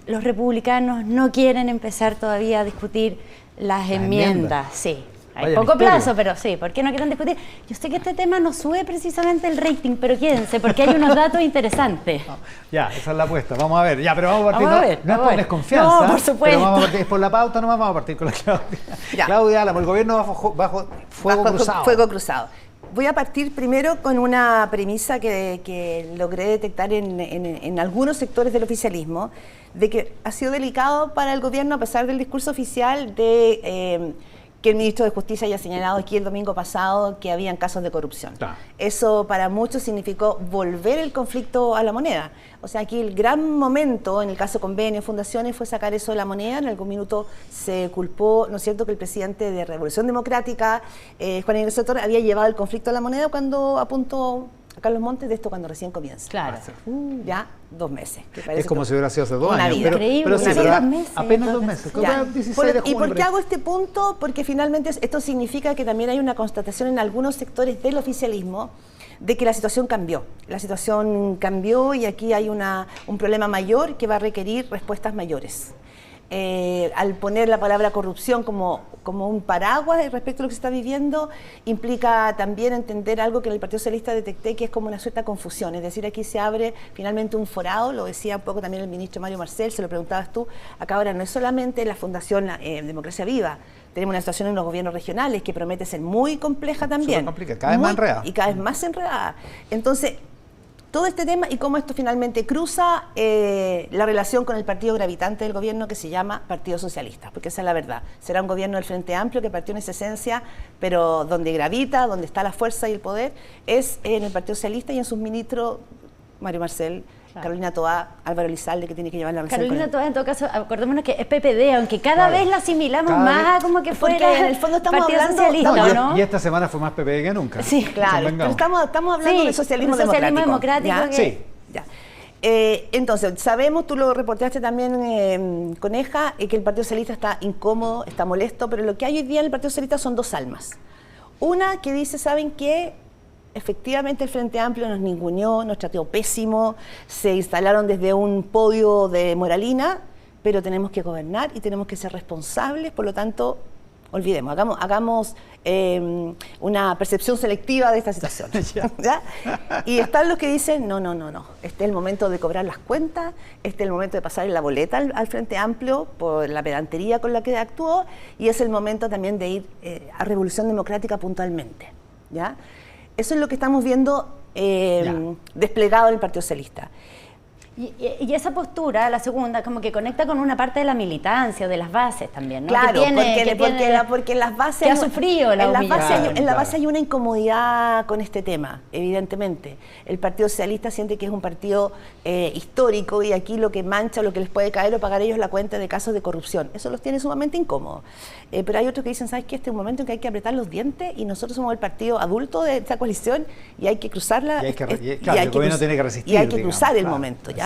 los republicanos no quieren empezar todavía a discutir las enmiendas. Sí. Hay poco plazo, pero sí, ¿por qué no quieren discutir? Yo sé que este tema no sube precisamente el rating, pero quédense, porque hay unos datos interesantes. Ya, esa es la apuesta. Vamos a ver. Ya, pero vamos a partir. Vamos a ver, no es por desconfianza. No, por supuesto. Pero vamos a partir, es por la pauta, no vamos a partir con la Claudia. Ya. Claudia Álamo, el gobierno bajo fuego cruzado. Fuego cruzado. Voy a partir primero con una premisa que logré detectar en algunos sectores del oficialismo, de que ha sido delicado para el gobierno, a pesar del discurso oficial, de que el ministro de Justicia haya señalado aquí el domingo pasado que habían casos de corrupción. Claro. Eso para muchos significó volver el conflicto a la moneda. O sea, aquí el gran momento en el caso convenios, fundaciones, fue sacar eso de la moneda. En algún minuto se culpó, ¿no es cierto?, que el presidente de Revolución Democrática, Juan Ignacio Torres, había llevado el conflicto a la moneda cuando apuntó a Carlos Montes de esto cuando recién comienza. Claro. Ya 2 meses. Es como si hubiera sido hace 2 años. Vida. Pero sí, 2 meses. Apenas 2 meses. ¿Y por qué hago este punto? Porque finalmente esto significa que también hay una constatación en algunos sectores del oficialismo de que la situación cambió. La situación cambió y aquí hay un problema mayor que va a requerir respuestas mayores. Al poner la palabra corrupción como un paraguas respecto a lo que se está viviendo, implica también entender algo que en el Partido Socialista detecté, que es como una cierta confusión. Es decir, aquí se abre finalmente un forado, lo decía un poco también el ministro Mario Marcel, se lo preguntabas tú, acá ahora no es solamente la Fundación Democracia Viva, tenemos una situación en los gobiernos regionales que promete ser muy compleja también. Súper complicada, cada vez más enredada. Y cada vez más enredada. Entonces, todo este tema y cómo esto finalmente cruza la relación con el partido gravitante del gobierno que se llama Partido Socialista, porque esa es la verdad. Será un gobierno del Frente Amplio que partió en esa esencia, pero donde gravita, donde está la fuerza y el poder, es en el Partido Socialista y en sus ministros, Mario Marcel, Carolina Toá, Álvaro Elizalde, que tiene que llevar la relación. Carolina Toá, en todo caso, acordémonos que es PPD, aunque cada vez la asimilamos más como que fuera en el fondo estamos Partido hablando, Socialista, ¿no? Y esta semana fue más PPD que nunca. Sí, claro, pero estamos hablando de socialismo democrático. Que... Sí. Ya. Entonces, sabemos, tú lo reportaste también, Coneja, que el Partido Socialista está incómodo, está molesto, pero lo que hay hoy día en el Partido Socialista son dos almas. Una que dice, ¿saben qué? Efectivamente el Frente Amplio nos ninguneó, nos trató pésimo, se instalaron desde un podio de moralina, pero tenemos que gobernar y tenemos que ser responsables, por lo tanto, olvidemos, hagamos una percepción selectiva de esta situación. ¿Ya? Y están los que dicen, no, este es el momento de cobrar las cuentas, este es el momento de pasar la boleta al Frente Amplio por la pedantería con la que actuó, y es el momento también de ir a Revolución Democrática puntualmente. ¿Ya? Eso es lo que estamos viendo desplegado en el Partido Socialista. Y esa postura, la segunda, como que conecta con una parte de la militancia, de las bases también, ¿no? Claro, porque en las bases... Que ha sufrido la humillación. En la base hay una incomodidad con este tema, evidentemente. El Partido Socialista siente que es un partido histórico y aquí lo que mancha, lo que les puede caer o pagar ellos la cuenta de casos de corrupción. Eso los tiene sumamente incómodos. Pero hay otros que dicen, ¿sabes qué? Este es un momento en que hay que apretar los dientes y nosotros somos el partido adulto de esta coalición y hay que cruzarla. Y el gobierno tiene que resistir. Y hay que cruzar el momento, ¿ya?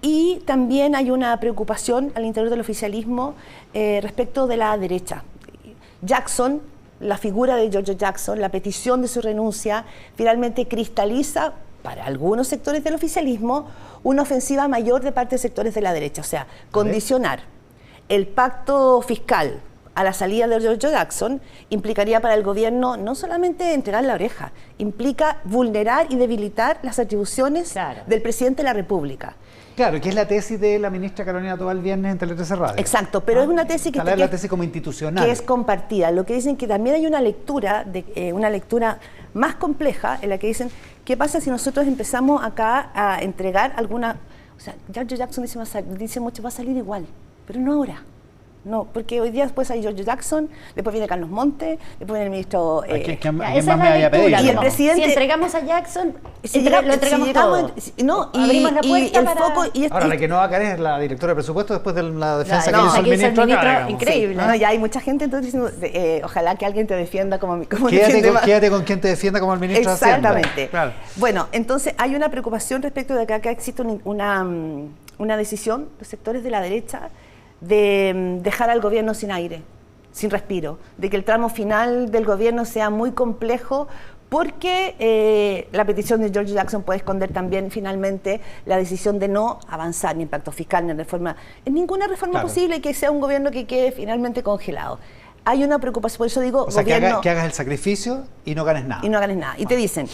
Y también hay una preocupación al interior del oficialismo respecto de la derecha. Jackson, la figura de Giorgio Jackson, la petición de su renuncia, finalmente cristaliza para algunos sectores del oficialismo una ofensiva mayor de parte de sectores de la derecha. O sea, condicionar el pacto fiscal a la salida de Giorgio Jackson implicaría para el gobierno no solamente entregar la oreja, implica vulnerar y debilitar las atribuciones del presidente de la República. Claro, que es la tesis de la ministra Carolina Toá el viernes en Tele 13 Radio. Exacto, pero es una tesis es la tesis como institucional. Que es compartida. Lo que dicen que también hay una lectura más compleja en la que dicen, ¿qué pasa si nosotros empezamos acá a entregar alguna... O sea, Giorgio Jackson dice mucho, va a salir igual, pero no ahora. No, porque hoy día después hay Giorgio Jackson, después viene Carlos Montes, después viene el ministro... ¿Quién más me había pedido? Y el presidente... Si entregamos a Jackson, lo entregamos todo. Abrimos la puerta el foco... Ahora, la que no va a caer es la directora de presupuesto después de la defensa que hizo el ministro. Increíble. Sí, ya hay mucha gente entonces diciendo, ojalá que alguien te defienda como quédate con quien te defienda como el ministro. Exactamente. Claro. Bueno, entonces hay una preocupación respecto de que acá existe una decisión de sectores de la derecha de dejar al gobierno sin aire, sin respiro, de que el tramo final del gobierno sea muy complejo porque la petición de Giorgio Jackson puede esconder también finalmente la decisión de no avanzar ni en pacto fiscal ni en reforma, en ninguna reforma posible, y que sea un gobierno que quede finalmente congelado. Hay una preocupación, por eso digo, o sea, gobierno, que hagas el sacrificio y no ganes nada. Y no ganes nada. Y te dicen,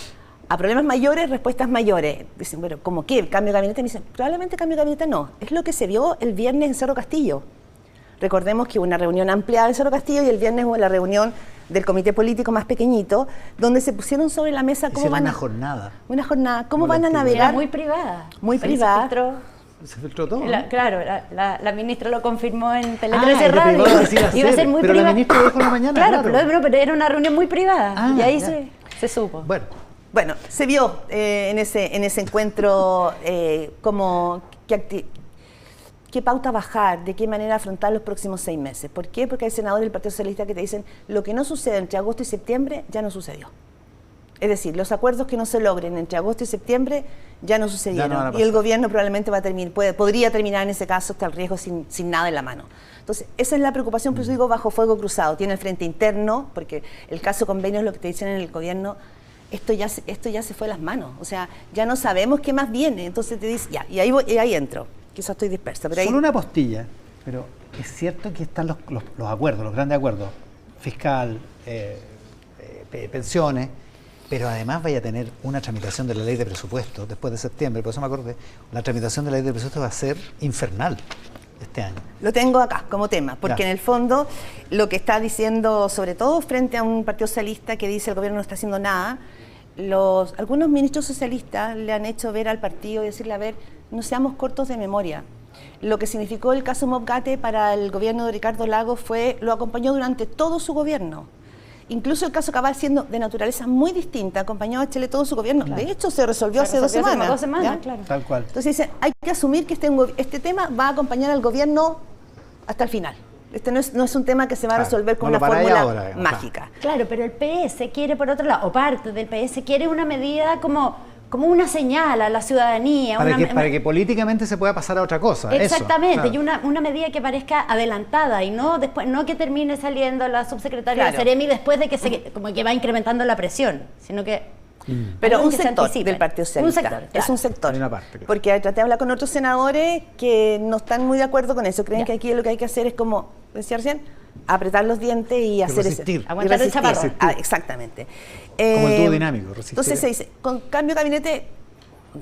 a problemas mayores, respuestas mayores. Dicen, bueno, ¿cómo qué? ¿Cambio de gabinete? Me dicen, probablemente cambio de gabinete no. Es lo que se vio el viernes en Cerro Castillo. Recordemos que hubo una reunión ampliada en Cerro Castillo y el viernes hubo la reunión del comité político más pequeñito, donde se pusieron sobre la mesa cómo van a... Una jornada. ¿Cómo van a navegar? Era muy privada. Muy privada. Se filtró todo. Claro, la ministra lo confirmó en Tele 13 Radio. Iba a ser muy privada. Pero la ministra dijo en la mañana. Claro, pero era una reunión muy privada. Y ahí se supo. Bueno, se vio en ese encuentro como qué pauta bajar, de qué manera afrontar los próximos 6 meses. ¿Por qué? Porque hay senadores del Partido Socialista que te dicen lo que no sucede entre agosto y septiembre ya no sucedió. Es decir, los acuerdos que no se logren entre agosto y septiembre ya no sucedieron. Y el gobierno probablemente podría terminar en ese caso hasta el riesgo sin nada en la mano. Entonces, esa es la preocupación, por eso digo bajo fuego cruzado. Tiene el frente interno, porque el caso convenio es lo que te dicen en el gobierno. Esto ya se fue de las manos, o sea, ya no sabemos qué más viene, entonces te dice, ya, y ahí entro, quizás estoy dispersa. Pero solo una postilla, pero es cierto que están los acuerdos, los grandes acuerdos, fiscal, pensiones, pero además vaya a tener una tramitación de la ley de presupuesto después de septiembre, por eso me acordé, la tramitación de la ley de presupuesto va a ser infernal este año. Lo tengo acá como tema, porque en el fondo lo que está diciendo, sobre todo frente a un partido socialista que dice el gobierno no está haciendo nada, algunos ministros socialistas le han hecho ver al partido y decirle, a ver, no seamos cortos de memoria. Lo que significó el caso Mobgate para el gobierno de Ricardo Lagos lo acompañó durante todo su gobierno. Incluso el caso Cabal, siendo de naturaleza muy distinta, acompañó a Chile todo su gobierno. Claro. De hecho, se resolvió hace 2 semanas. Hace 2 semanas, claro. Tal cual. Entonces dicen, hay que asumir que este tema va a acompañar al gobierno hasta el final. Este no es un tema que se va a resolver con una fórmula mágica. Claro, pero el PS quiere, por otro lado, o parte del PS quiere una medida como una señal a la ciudadanía. Para que políticamente se pueda pasar a otra cosa. Exactamente, eso, claro. Y una medida que parezca adelantada y no que termine saliendo la subsecretaria de Seremi después de que como que va incrementando la presión, sino que... Pero un sector del Partido Socialista. Un sector, es un sector. Una parte, claro. Porque traté de hablar con otros senadores que no están muy de acuerdo con eso. Creen que aquí lo que hay que hacer es, como decía recién, apretar los dientes y hacer resistir. Aguantar el chaparro. Exactamente. Como el dúo dinámico, resistir. Entonces se dice, con cambio de gabinete,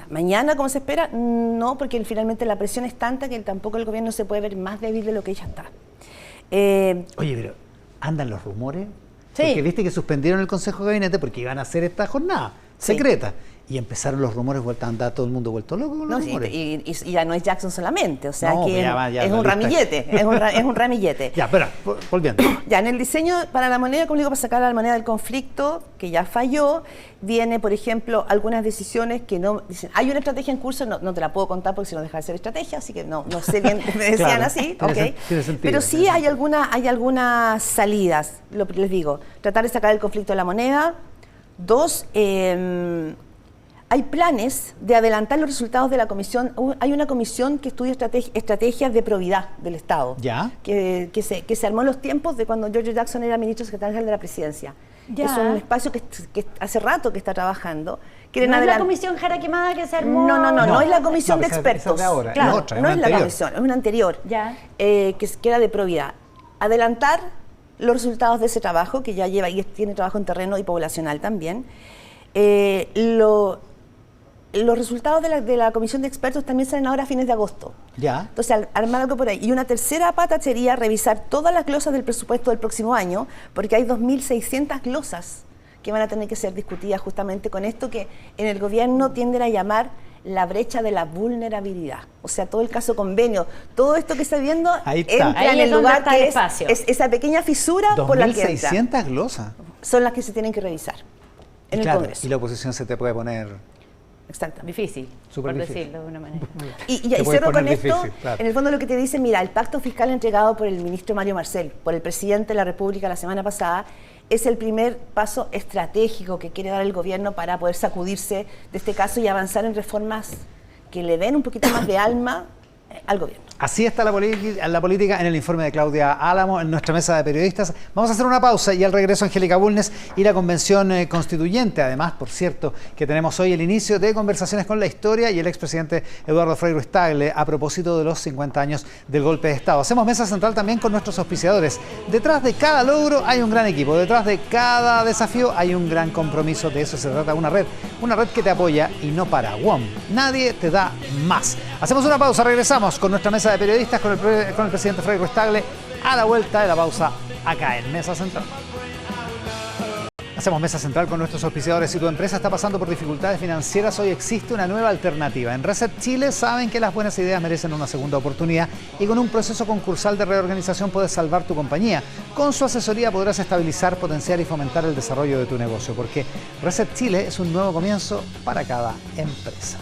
mañana, como se espera, no, porque finalmente la presión es tanta que tampoco el gobierno se puede ver más débil de lo que ya está. Oye, pero ¿andan los rumores? Sí. Porque viste que suspendieron el Consejo de Gabinete porque iban a hacer esta jornada secreta. Y empezaron los rumores, vuelta a andar todo el mundo vuelto loco con los rumores. Y ya no es Jackson solamente, o sea que ya es un ramillete, es un ramillete. Ya, espera, volviendo. Ya, en el diseño para la moneda, como digo, para sacar a la moneda del conflicto, que ya falló, viene, por ejemplo, algunas decisiones que no... Dicen, hay una estrategia en curso, no te la puedo contar porque si no deja de ser estrategia, así que no sé bien, me decían claro, así, tiene sentido, pero sí hay algunas salidas, lo que les digo, tratar de sacar el conflicto de la moneda. 2, hay planes de adelantar los resultados de la comisión. Hay una comisión que estudia estrategias de probidad del Estado, ¿ya? Que se armó en los tiempos de cuando George Jackson era ministro secretario general de la presidencia. Ya. Es un espacio que hace rato que está trabajando. ¿No es la comisión Jara Quemada que se armó? No es la comisión de expertos. Esa de ahora, claro, es otra, no es anterior. la comisión, es una anterior, Ya. que era de probidad. Adelantar los resultados de ese trabajo, que ya lleva y tiene trabajo en terreno y poblacional también. Los resultados de la comisión de expertos también salen ahora a fines de agosto. Ya. Entonces, armar algo por ahí. Y una tercera pata sería revisar todas las glosas del presupuesto del próximo año, porque hay 2.600 glosas que van a tener que ser discutidas justamente con esto que en el gobierno tienden a llamar la brecha de la vulnerabilidad. O sea, todo el caso convenio, todo esto que está viendo entra en el lugar que es esa pequeña fisura por la que entra. 2.600 glosas. Son las que se tienen que revisar en el Congreso. Y la oposición se te puede poner... Exactamente. Difícil, Súper por difícil. decirlo de una manera. Y Te puedes cierro con poner esto, difícil, claro. En el fondo lo que te dice, mira, el pacto fiscal entregado por el ministro Mario Marcel, por el presidente de la República la semana pasada, es el primer paso estratégico que quiere dar el gobierno para poder sacudirse de este caso y avanzar en reformas que le den un poquito más de alma al gobierno. Así está la política en el informe de Claudia Álamo, en nuestra mesa de periodistas. Vamos a hacer una pausa y al regreso Angélica Bulnes y la convención constituyente. Además, por cierto, que tenemos hoy el inicio de conversaciones con la historia y el expresidente Eduardo Frei Ruiz-Tagle a propósito de los 50 años del golpe de Estado. Hacemos mesa central también con nuestros auspiciadores. Detrás de cada logro hay un gran equipo, detrás de cada desafío hay un gran compromiso. De eso se trata una red que te apoya y no para. WOM, nadie te da más. Hacemos una pausa, regresamos con nuestra mesa de periodistas con el presidente Frei Ruiz-Tagle a la vuelta de la pausa acá en Mesa Central. Hacemos Mesa Central con nuestros auspiciadores. Si tu empresa está pasando por dificultades financieras, hoy existe una nueva alternativa. En Reset Chile saben que las buenas ideas merecen una segunda oportunidad y con un proceso concursal de reorganización puedes salvar tu compañía. Con su asesoría podrás estabilizar, potenciar y fomentar el desarrollo de tu negocio, porque Reset Chile es un nuevo comienzo para cada empresa.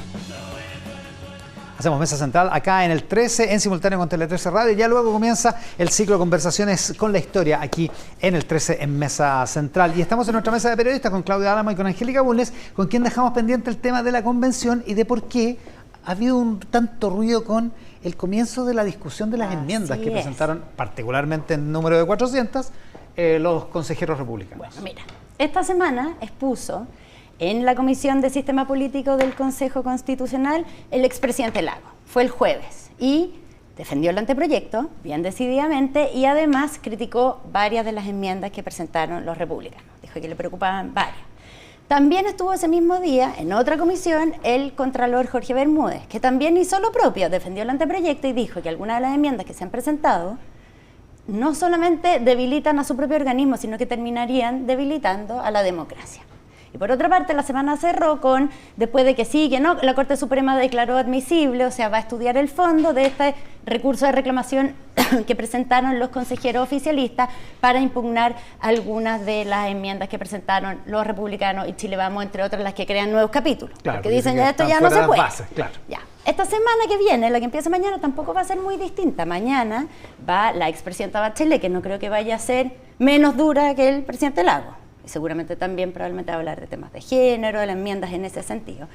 Hacemos Mesa Central acá en el 13, en simultáneo con Tele 13 Radio. Ya luego comienza el ciclo de conversaciones con la historia aquí en el 13 en Mesa Central. Y estamos en nuestra mesa de periodistas con Claudia Álamo y con Angélica Bulnes, con quien dejamos pendiente el tema de la convención y de por qué ha habido un tanto ruido con el comienzo de la discusión de las enmiendas que presentaron, particularmente en número de 400, los consejeros republicanos. Bueno, mira, esta semana expuso en la Comisión de Sistema Político del Consejo Constitucional el expresidente Lagos. Fue el jueves y defendió el anteproyecto bien decididamente y además criticó varias de las enmiendas que presentaron los republicanos. Dijo que le preocupaban varias. También estuvo ese mismo día en otra comisión el contralor Jorge Bermúdez, que también hizo lo propio, defendió el anteproyecto y dijo que algunas de las enmiendas que se han presentado no solamente debilitan a su propio organismo, sino que terminarían debilitando a la democracia. Y por otra parte, la semana cerró con, después de que sí, que no, la Corte Suprema declaró admisible, o sea, va a estudiar el fondo de este recurso de reclamación que presentaron los consejeros oficialistas para impugnar algunas de las enmiendas que presentaron los republicanos y Chile Vamos, entre otras las que crean nuevos capítulos. Claro, porque dicen, ya esto están ya no fuera se de puede. las bases, claro. Ya. Esta semana que viene, la que empieza mañana, tampoco va a ser muy distinta. Mañana va la expresidenta Bachelet, que no creo que vaya a ser menos dura que el presidente Lagos. Y seguramente también probablemente va a hablar de temas de género, de las enmiendas en ese sentido.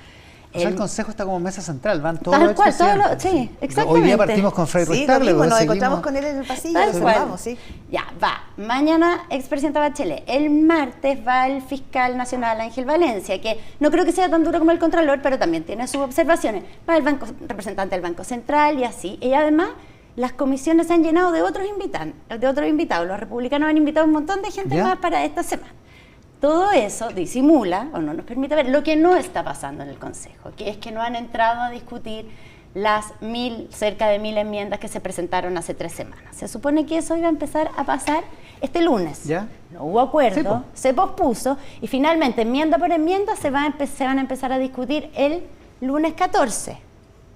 O sea, el Consejo está como mesa central, van todos Tal los cual, expresidentes. sí, exactamente. Hoy día partimos con Fray Ruiz Sí, Tagle, lo mismo, luego nos seguimos- encontramos con él en el pasillo, Tal nos cual. saludamos, sí. Ya, va. Mañana, expresidenta Bachelet. El martes va el fiscal nacional Ángel Valencia, que no creo que sea tan duro como el Contralor, pero también tiene sus observaciones. Va el representante del Banco Central y así. Y además, las comisiones se han llenado de otros invitados. Los republicanos han invitado a un montón de gente ¿Ya? más para esta semana. Todo eso disimula o no nos permite ver lo que no está pasando en el Consejo, que es que no han entrado a discutir las cerca de 1000 enmiendas que se presentaron hace 3 semanas. Se supone que eso iba a empezar a pasar este lunes. ¿Ya? No hubo acuerdo, Sí, po. se pospuso y finalmente, enmienda por enmienda, se van a empezar a discutir el lunes 14.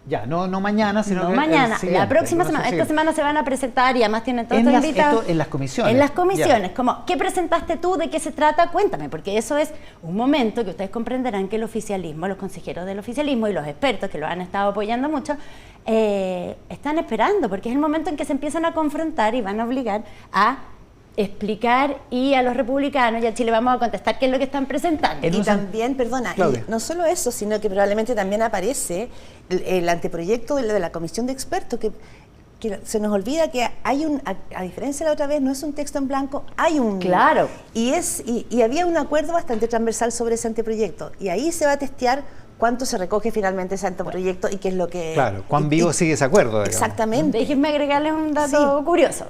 Ya, no mañana, sino No que mañana, el siguiente, la próxima el semana. Esta siguiente. semana se van a presentar y además tienen todos En estos las- invitados. esto en las comisiones. En las comisiones, Ya. como, ¿qué presentaste tú? ¿De qué se trata? Cuéntame, porque eso es un momento que ustedes comprenderán que el oficialismo, los consejeros del oficialismo y los expertos que lo han estado apoyando mucho, están esperando, porque es el momento en que se empiezan a confrontar y van a obligar a explicar y a los republicanos y a Chile Vamos a contestar qué es lo que están presentando. En Y un sen- también, perdona, Claudia. y no solo eso, sino que probablemente también aparece el anteproyecto de la comisión de expertos, que se nos olvida que hay a diferencia de la otra vez, no es un texto en blanco, hay un... Claro. Y había un acuerdo bastante transversal sobre ese anteproyecto, y ahí se va a testear cuánto se recoge finalmente ese anteproyecto y qué es lo que... Claro, cuán y- vivo y- sigue ese acuerdo, digamos. Exactamente. Déjenme agregarles un dato Sí. curioso.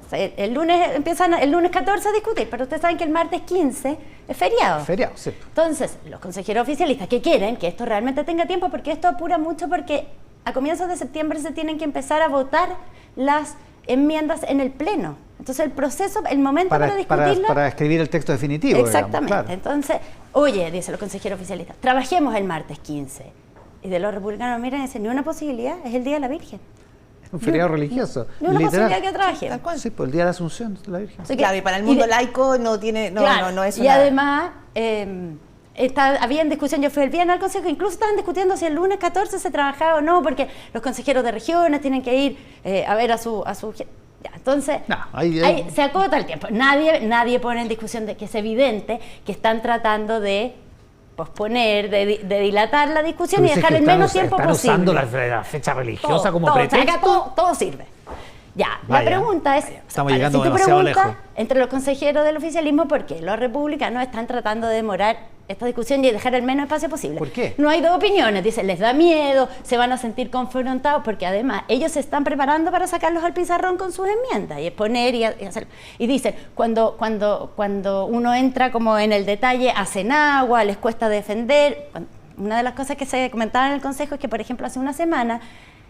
O sea, el lunes empiezan el lunes 14 a discutir, pero ustedes saben que el martes 15 es feriado. Feriado, sí. Entonces, los consejeros oficialistas que quieren que esto realmente tenga tiempo, porque esto apura mucho, porque a comienzos de septiembre se tienen que empezar a votar las enmiendas en el Pleno. Entonces, el proceso, el momento para discutirla... para escribir el texto definitivo, Exactamente. digamos, claro. Entonces, oye, dicen los consejeros oficialistas, trabajemos el martes 15. Y de los republicanos miran y dicen, ni una posibilidad, es el Día de la Virgen. Un feriado religioso. Ni una literal. posibilidad que trabajemos. Tal cual. Sí, por el Día de la Asunción de la Virgen. O sea que- Claro, y para el mundo de- laico no tiene... No, Claro, no es y una... además, había en discusión, yo fui el viernes al consejo, incluso estaban discutiendo si el lunes 14 se trabajaba o no, porque los consejeros de regiones tienen que ir a ver a su ya, entonces, No, ahí- ahí se acota el tiempo. Nadie pone en discusión de que es evidente que están tratando de posponer, de dilatar la discusión Tú y dices dejar que el menos están tiempo usando posible. la fecha religiosa Todo, como todo, o sea, pretexto. acá todo sirve. Ya, Vaya, la pregunta es, estamos llegando si tú demasiado preguntas lejos. entre los consejeros del oficialismo, ¿por qué los republicanos están tratando de demorar esta discusión y dejar el menos espacio posible? ¿Por qué? No hay dos opiniones, dicen, les da miedo, se van a sentir confrontados, porque además ellos se están preparando para sacarlos al pizarrón con sus enmiendas y exponer y hacer. Y dicen, cuando uno entra como en el detalle, hacen agua, les cuesta defender. Una de las cosas que se comentaban en el Consejo es que, por ejemplo, hace una semana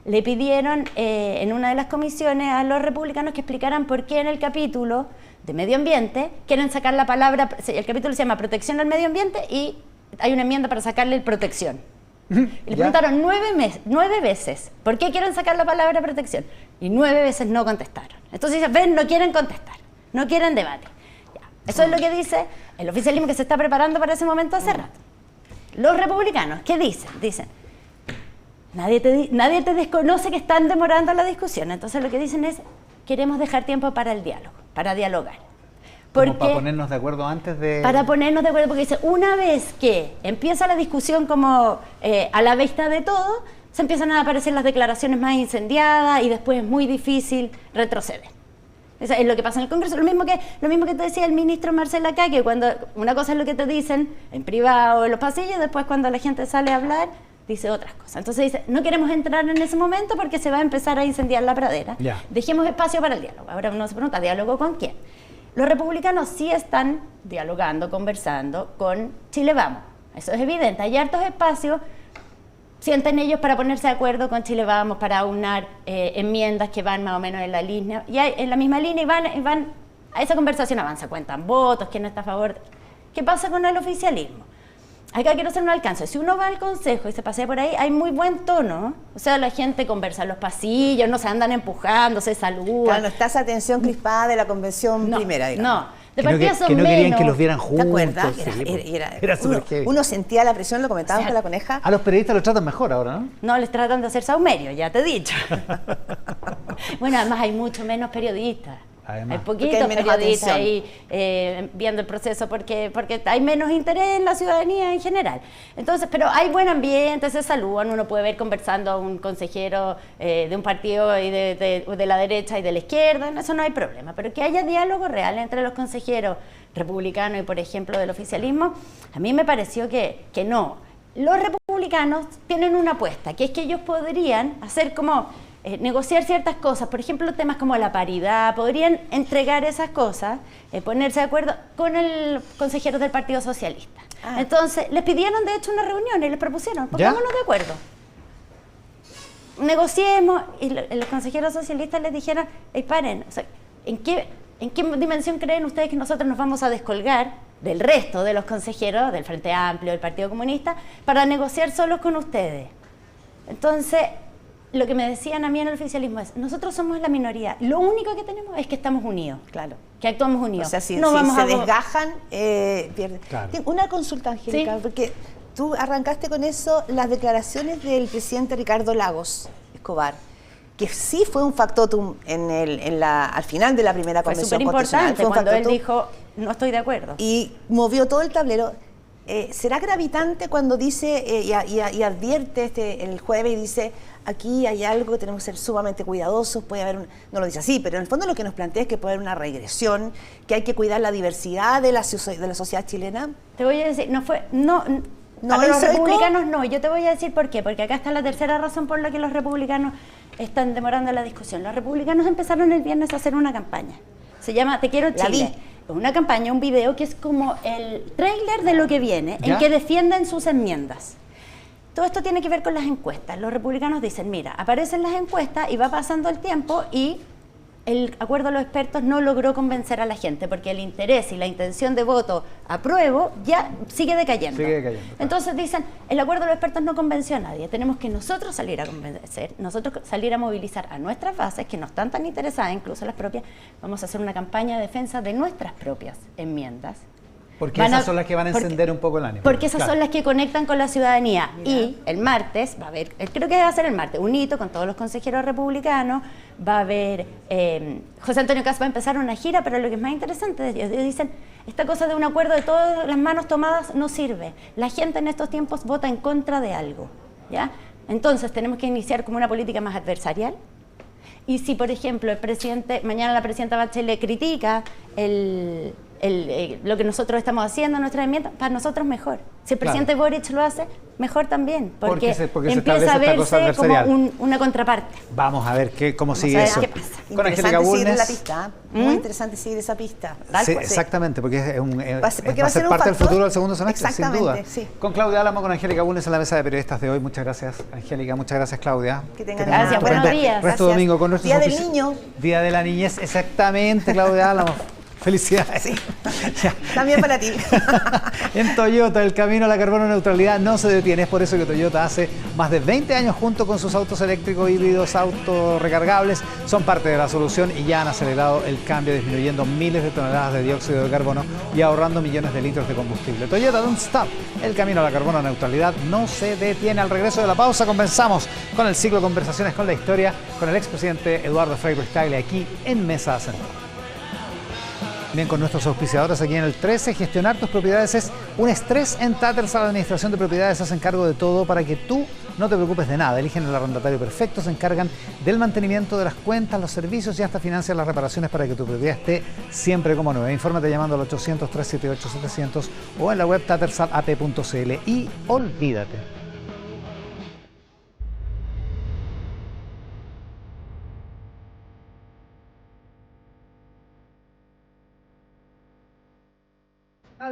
le pidieron en una de las comisiones a los republicanos que explicaran por qué en el capítulo de medio ambiente quieren sacar la palabra, el capítulo se llama protección al medio ambiente y hay una enmienda para sacarle el protección. Y le Ya. preguntaron 9 veces por qué quieren sacar la palabra protección y 9 veces no contestaron. Entonces dicen, ven, no quieren contestar, no quieren debate. Ya. Eso es lo que dice el oficialismo que se está preparando para ese momento hace rato. Los republicanos, ¿qué dicen? Dicen, nadie te desconoce que están demorando la discusión. Entonces lo que dicen es, queremos dejar tiempo para el diálogo, para dialogar. Como Porque, para ponernos de acuerdo antes de... para ponernos de acuerdo, porque dice, una vez que empieza la discusión como a la vista de todo, se empiezan a aparecer las declaraciones más incendiadas y después es muy difícil retroceder. Eso es lo que pasa en el Congreso. Lo mismo que te decía el ministro Marcel acá, que cuando una cosa es lo que te dicen en privado, en los pasillos, después cuando la gente sale a hablar, dice otras cosas. Entonces dice, no queremos entrar en ese momento porque se va a empezar a incendiar la pradera. Ya. Dejemos espacio para el diálogo. Ahora uno se pregunta, ¿diálogo con quién? Los republicanos sí están dialogando, conversando con Chile Vamos. Eso es evidente. Hay hartos espacios, sienten ellos para ponerse de acuerdo con Chile Vamos, para aunar enmiendas que van más o menos en la línea, y en la misma línea y van a esa conversación avanza, cuentan votos, quién está a favor. ¿Qué pasa con el oficialismo? acá quiero hacer un alcance. Si uno va al consejo y se pasea por ahí, hay muy buen tono. O sea, la gente conversa en los pasillos, no se andan empujando, se saludan. Claro, no está esa tensión crispada de la convención primera, digamos. No, de Que no, partida son que no querían menos. que los vieran juntos. ¿Te acuerdas? Sí, Era súper heavy. uno sentía la presión, lo comentábamos O sea, con la Coneja. A los periodistas los tratan mejor ahora, ¿no? No les tratan de hacer saumerio, ya te he dicho. Bueno, además hay mucho menos periodistas. Además. Hay Porque poquitos hay menos periodistas atención. ahí viendo el proceso porque hay menos interés en la ciudadanía en general. Entonces, pero hay buen ambiente, se saludan, uno puede ver conversando a un consejero de un partido y de la derecha y de la izquierda, en eso no hay problema. Pero que haya diálogo real entre los consejeros republicanos y, por ejemplo, del oficialismo, a mí me pareció que no. Los republicanos tienen una apuesta, que es que ellos podrían hacer como negociar ciertas cosas, por ejemplo, temas como la paridad, podrían entregar esas cosas, ponerse de acuerdo con el consejero del Partido Socialista. Entonces, les pidieron de hecho una reunión y les propusieron, pongámonos de acuerdo. Negociemos, y los consejeros socialistas les dijeron, paren, o sea, ¿en qué dimensión creen ustedes que nosotros nos vamos a descolgar del resto de los consejeros del Frente Amplio, del Partido Comunista, para negociar solos con ustedes? Entonces, lo que me decían a mí en el oficialismo es, nosotros somos la minoría, lo único que tenemos es que estamos unidos, Claro. que actuamos unidos. O sea, si no vamos se a desgajan, pierden. Claro. Tengo una consulta, Angélica, Sí. porque tú arrancaste con eso, las declaraciones del presidente Ricardo Lagos Escobar, que sí fue un factotum al final de la primera Fue convención súper constitucional. importante Fue un cuando él factotum dijo, no estoy de acuerdo. y movió todo el tablero. ¿Será gravitante cuando dice y advierte el jueves y dice, aquí hay algo que tenemos que ser sumamente cuidadosos, puede haber, no lo dice así, pero en el fondo lo que nos plantea es que puede haber una regresión, que hay que cuidar la diversidad de la sociedad chilena? Te voy a decir, para los hizo eco. republicanos no, yo te voy a decir por qué, porque acá está la tercera razón por la que los republicanos están demorando la discusión. Los republicanos empezaron el viernes a hacer una campaña, se llama Te quiero La Chile. vi. Es una campaña, un video que es como el tráiler de lo que viene, ¿Ya? en que defienden sus enmiendas. Todo esto tiene que ver con las encuestas. Los republicanos dicen, mira, aparecen las encuestas y va pasando el tiempo y el acuerdo de los expertos no logró convencer a la gente porque el interés y la intención de voto apruebo ya sigue decayendo. Sigue decayendo, claro. Entonces dicen, el acuerdo de los expertos no convenció a nadie, tenemos que nosotros salir a convencer, nosotros salir a movilizar a nuestras bases que no están tan interesadas, incluso las propias, vamos a hacer una campaña de defensa de nuestras propias enmiendas. Porque esas son las que van a encender un poco el ánimo. Porque esas Claro. son las que conectan con la ciudadanía. Y el martes va a haber, creo que va a ser el martes, un hito con todos los consejeros republicanos, va a haber, José Antonio Caz va a empezar una gira, pero lo que es más interesante, ellos dicen, esta cosa de un acuerdo de todas las manos tomadas no sirve. La gente en estos tiempos vota en contra de algo, ¿ya? Entonces tenemos que iniciar como una política más adversarial. Y si, por ejemplo, el presidente, mañana la presidenta Bachelet critica lo que nosotros estamos haciendo en nuestra enmienda, para nosotros mejor. Si el presidente Boric lo hace, mejor también, porque se empieza a establece esta cosa verse como adversarial. una contraparte. Vamos a ver cómo Vamos sigue a ver eso. qué pasa. Con Angélica Interesante seguir Bulnes. la pista, muy interesante seguir esa pista. Sí, exactamente, porque va a ser un parte del factor. futuro del segundo semestre, sin duda. Exactamente, sí. Con Claudia Álamo, con Angélica Bulnes en la mesa de periodistas de hoy. Muchas gracias, Angélica. Muchas gracias, Claudia. Que tengan Gracias, un buen buenos días. Resto Gracias. domingo con nuestros Día del ofici- Niño. Día de la Niñez, exactamente, Claudia Álamo. Felicidades. Sí. Ya. También para ti. En Toyota, el camino a la carbono neutralidad no se detiene. Es por eso que Toyota hace más de 20 años junto con sus autos eléctricos, híbridos, autorrecargables, son parte de la solución y ya han acelerado el cambio, disminuyendo miles de toneladas de dióxido de carbono y ahorrando millones de litros de combustible. Toyota Don't Stop, el camino a la carbono neutralidad no se detiene. Al regreso de la pausa comenzamos con el ciclo de conversaciones con la historia con el expresidente Eduardo Frei Ruiz-Tagle aquí en Mesa Central. Bien, con nuestros auspiciadores aquí en el 13, gestionar tus propiedades es un estrés. En Tattersall, la administración de propiedades, se hacen cargo de todo para que tú no te preocupes de nada. Eligen el arrendatario perfecto, se encargan del mantenimiento de las cuentas, los servicios y hasta financian las reparaciones para que tu propiedad esté siempre como nueva. Infórmate llamando al 800-378-700 o en la web tattersallap.cl y olvídate.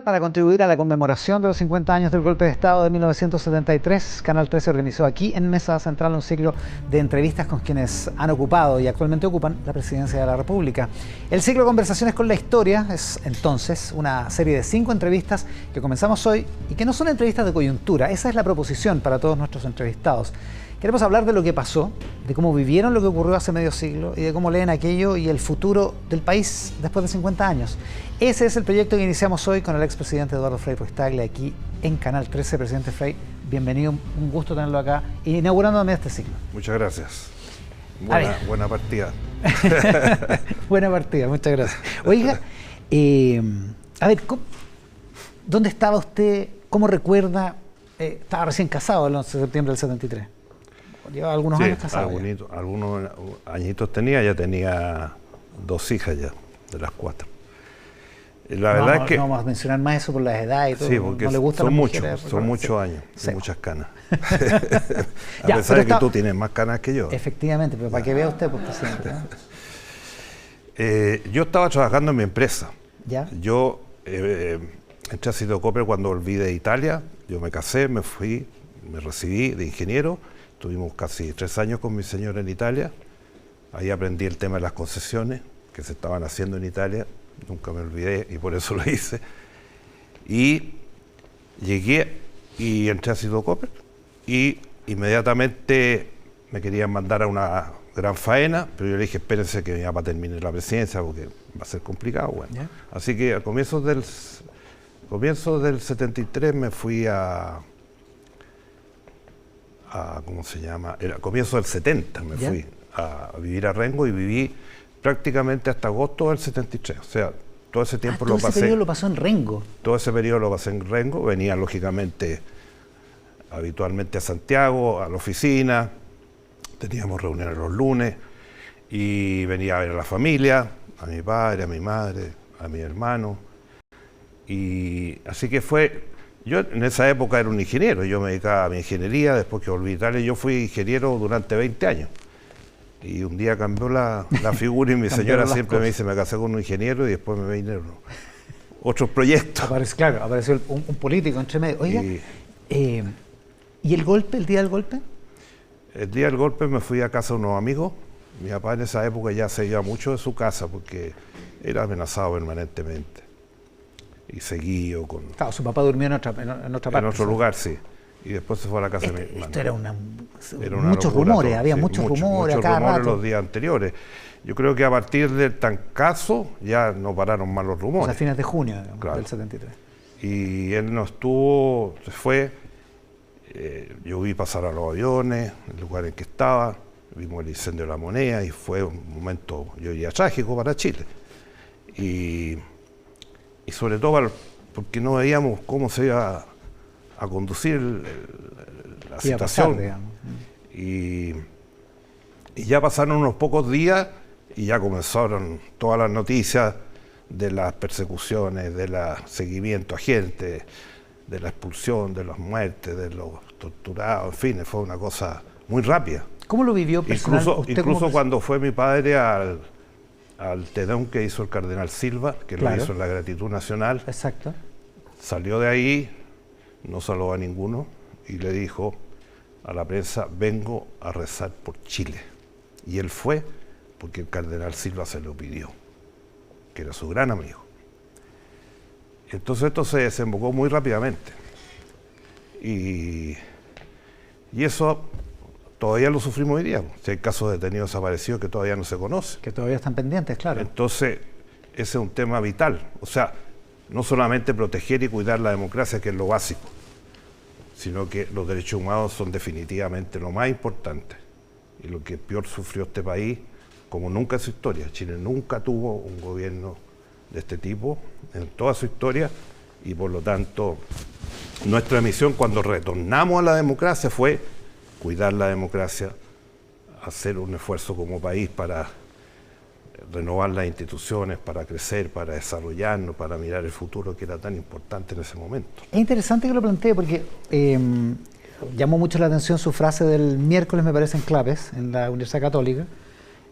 para contribuir a la conmemoración de los 50 años del golpe de Estado de 1973, Canal 13 organizó aquí en Mesa Central un ciclo de entrevistas con quienes han ocupado y actualmente ocupan la presidencia de la República. El ciclo Conversaciones con la Historia es entonces una serie de 5 entrevistas que comenzamos hoy y que no son entrevistas de coyuntura. Esa es la proposición para todos nuestros entrevistados. Queremos hablar de lo que pasó, de cómo vivieron lo que ocurrió hace medio siglo y de cómo leen aquello y el futuro del país después de 50 años. Ese es el proyecto que iniciamos hoy con el expresidente Eduardo Frei Ruiz-Tagle aquí en Canal 13. Presidente Frei, bienvenido, un gusto tenerlo acá, inaugurando también este ciclo. Muchas gracias. Buena partida. Buena partida, muchas gracias. Oiga, a ver, ¿dónde estaba usted? ¿Cómo recuerda? Estaba recién casado el 11 de septiembre del 73. Lleva algunos años casado. Algunos añitos ya tenía 2 hijas ya, de las 4. La verdad es que... No vamos a mencionar más eso por la edad y todo. Sí, porque no le gustan son muchos años sí. Y muchas canas. Ya, pesar de que tú tienes más canas que yo. Efectivamente, pero para que vea usted, pues, presidente, ¿no? Yo estaba trabajando en mi empresa. ¿Ya? Yo entré a Cito Copper cuando volví de Italia. Yo me casé, me fui, me recibí de ingeniero. Tuvimos casi 3 años con mi señora en Italia. Ahí aprendí el tema de las concesiones que se estaban haciendo en Italia. Nunca me olvidé y por eso lo hice. Y llegué y entré a Cito Copper y inmediatamente me querían mandar a una gran faena, pero yo le dije, espérense que mi papá termine la presidencia porque va a ser complicado. Bueno. ¿Yeah? Así que a comienzos del 73 me fui a ¿cómo se llama? A comienzos del 70 me ¿Yeah? fui a vivir a Rengo y viví prácticamente hasta agosto del 73. O sea, todo ese tiempo lo pasé. Todo ese periodo lo pasó en Rengo. Todo ese periodo lo pasé en Rengo. Venía lógicamente, habitualmente a Santiago, a la oficina. Teníamos reuniones los lunes y venía a ver a la familia, a mi padre, a mi madre, a mi hermano. Y así que fue... Yo en esa época era un ingeniero, yo me dedicaba a mi ingeniería, después que volví a Italia, yo fui ingeniero durante 20 años. Y un día cambió la figura y mi señora siempre me dice, me casé con un ingeniero y después me vinieron otros proyectos. Apareció un político entre medio. Oiga, ¿y el golpe, el día del golpe? El día del golpe me fui a casa de unos amigos. Mi papá en esa época ya se iba mucho de su casa porque era amenazado permanentemente. Y seguido con... Claro, su papá durmió en otra parte. En otro lugar, sí. Y después se fue a la casa de mi hermano. Esto era muchos rumores, todo. Había Sí, muchos rumores los días anteriores. Yo creo que a partir del Tancazo ya no pararon más los rumores. O sea, a fines de junio, digamos, claro, del 73. Y él no estuvo, se fue. Yo vi pasar a los aviones, el lugar en que estaba, vimos el incendio de La Moneda y fue un momento, yo diría, trágico para Chile. Y sobre todo porque no veíamos cómo se iba a conducir la situación. Y ya pasaron unos pocos días y ya comenzaron todas las noticias de las persecuciones, del seguimiento a gente, de la expulsión, de las muertes, de los torturados, en fin, fue una cosa muy rápida. ¿Cómo lo vivió personalmente? Incluso cuando fue mi padre al Tedeum que hizo el cardenal Silva, que lo hizo en la Gratitud Nacional. Exacto. Salió de ahí, no saludó a ninguno y le dijo a la prensa, vengo a rezar por Chile. Y él fue porque el cardenal Silva se lo pidió, que era su gran amigo. Entonces esto se desembocó muy rápidamente. Y eso todavía lo sufrimos hoy día. Si hay casos de detenidos desaparecidos que todavía no se conocen. Que todavía están pendientes, claro. Entonces, ese es un tema vital. O sea, no solamente proteger y cuidar la democracia, que es lo básico, sino que los derechos humanos son definitivamente lo más importante. Y lo que peor sufrió este país, como nunca en su historia. Chile nunca tuvo un gobierno de este tipo en toda su historia y por lo tanto nuestra misión cuando retornamos a la democracia fue cuidar la democracia, hacer un esfuerzo como país para renovar las instituciones, para crecer, para desarrollarnos, para mirar el futuro que era tan importante en ese momento. Es interesante que lo plantee porque llamó mucho la atención su frase del miércoles, me parece, en Clapes, en la Universidad Católica.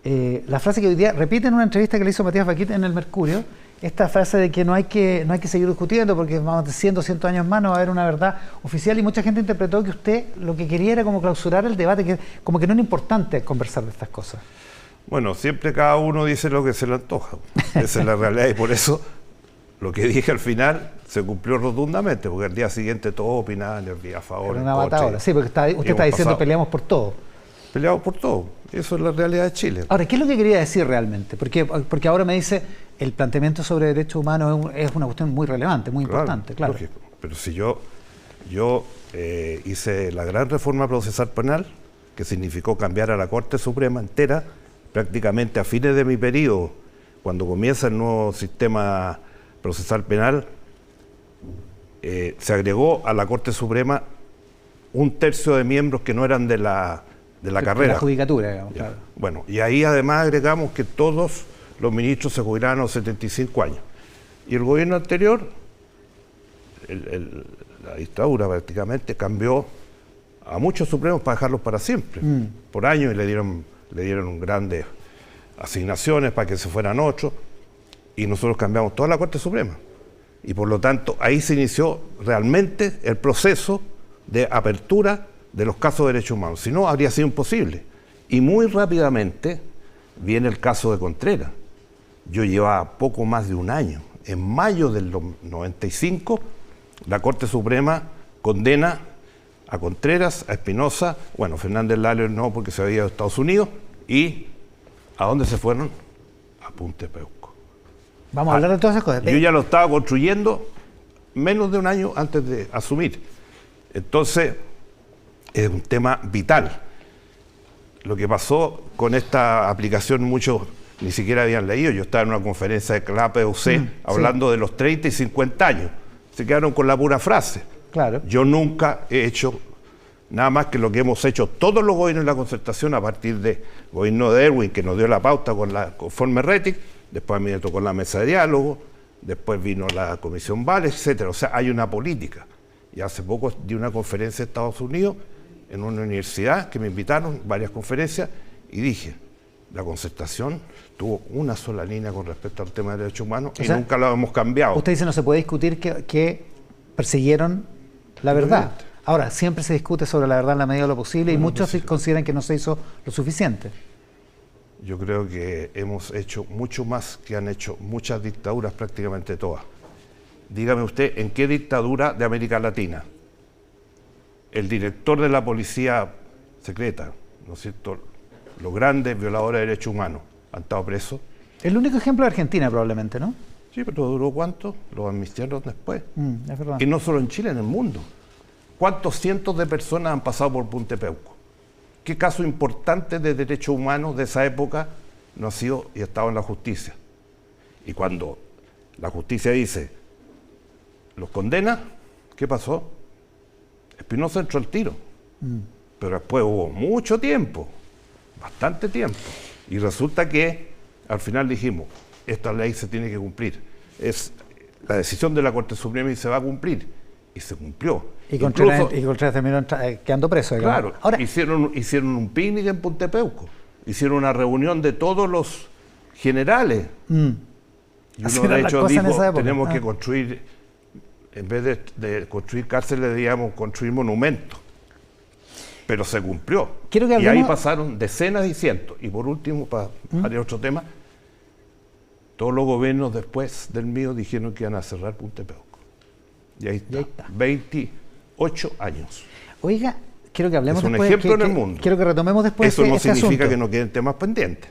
La frase que hoy día repite en una entrevista que le hizo Matías Baquit en El Mercurio, esta frase de que no hay que seguir discutiendo porque vamos de 100, 200 años más no va a haber una verdad oficial, y mucha gente interpretó que usted lo que quería era como clausurar el debate, que como que no era importante conversar de estas cosas. Bueno, siempre cada uno dice lo que se le antoja. Esa es la realidad, y por eso lo que dije al final se cumplió rotundamente, porque al día siguiente todos opinaban, a favor, Era una batalla, sí, porque usted está diciendo peleamos por todo. Peleamos por todo. Eso es la realidad de Chile. Ahora, ¿qué es lo que quería decir realmente? Porque ahora me dice, el planteamiento sobre derechos humanos es una cuestión muy relevante, muy importante, claro. Lógico. Pero si yo hice la gran reforma procesal penal, que significó cambiar a la Corte Suprema entera, prácticamente a fines de mi periodo, cuando comienza el nuevo sistema procesal penal, se agregó a la Corte Suprema 1/3 de miembros que no eran de la carrera. La judicatura, digamos, Ya. claro. Bueno, y ahí además agregamos que todos los ministros se jubilaban a los 75 años. Y el gobierno anterior, la dictadura prácticamente, cambió a muchos supremos para dejarlos para siempre, por año, y le dieron grandes asignaciones para que se fueran 8, y nosotros cambiamos toda la Corte Suprema. Y por lo tanto, ahí se inició realmente el proceso de apertura de los casos de derechos humanos. Si no, habría sido imposible. Y muy rápidamente viene el caso de Contreras. Yo llevaba poco más de un año. En mayo del 95, la Corte Suprema condena a Contreras, a Espinosa, bueno, Fernández Lalo no, porque se había ido a Estados Unidos, y ¿a dónde se fueron? A Punta Peuco. Vamos a hablar de todas esas cosas. Yo ya lo estaba construyendo menos de un año antes de asumir. Entonces, es un tema vital. Lo que pasó con esta aplicación, muchos ni siquiera habían leído. Yo estaba en una conferencia de la PUC hablando de los 30 y 50 años. Se quedaron con la pura frase. Claro. Yo nunca he hecho nada más que lo que hemos hecho todos los gobiernos de la concertación, a partir del gobierno de Erwin, que nos dio la pauta con la conforme RETIC, después a mí me tocó la mesa de diálogo, después vino la Comisión Vales, etcétera. O sea, hay una política. Y hace poco di una conferencia en Estados Unidos, en una universidad, que me invitaron, varias conferencias, y dije, la concertación tuvo una sola línea con respecto al tema de derechos humanos, y nunca lo hemos cambiado. Usted dice no se puede discutir que persiguieron la verdad. Ahora, siempre se discute sobre la verdad en la medida de lo posible, y muchos consideran que no se hizo lo suficiente. Yo creo que hemos hecho mucho más que han hecho muchas dictaduras, prácticamente todas. Dígame usted, ¿en qué dictadura de América Latina el director de la policía secreta, ¿no es cierto?, los grandes violadores de derechos humanos, han estado presos? El único ejemplo es Argentina, probablemente, ¿no? Sí, pero ¿duró cuánto? Los amnistiaron después. Es verdad. Y no solo en Chile, en el mundo. ¿Cuántos cientos de personas han pasado por Punta Peuco? ¿Qué caso importante de derechos humanos de esa época no ha sido y ha estado en la justicia? Y cuando la justicia dice, los condena, ¿qué pasó? Espinosa entró al tiro. Pero después hubo mucho tiempo, bastante tiempo. Y resulta que al final dijimos, esta ley se tiene que cumplir. Es la decisión de la Corte Suprema y se va a cumplir. Y se cumplió. Y Contreras terminó quedando preso. Digamos. Claro, ahora, hicieron un picnic en Punta Peuco. Hicieron una reunión de todos los generales. Y así uno de eran las hecho cosas en dijo, esa época. tenemos que construir, en vez de construir cárceles, debíamos construir monumentos. Pero se cumplió. Quiero que y ahí hablemos... pasaron decenas y cientos. Y por último, para variar otro tema, todos los gobiernos después del mío dijeron que iban a cerrar Punta Peuco. Y ahí está. 28 años. Oiga, quiero que hablemos es un después... ejemplo en el mundo. Quiero que retomemos después eso no significa asunto. que no queden temas pendientes.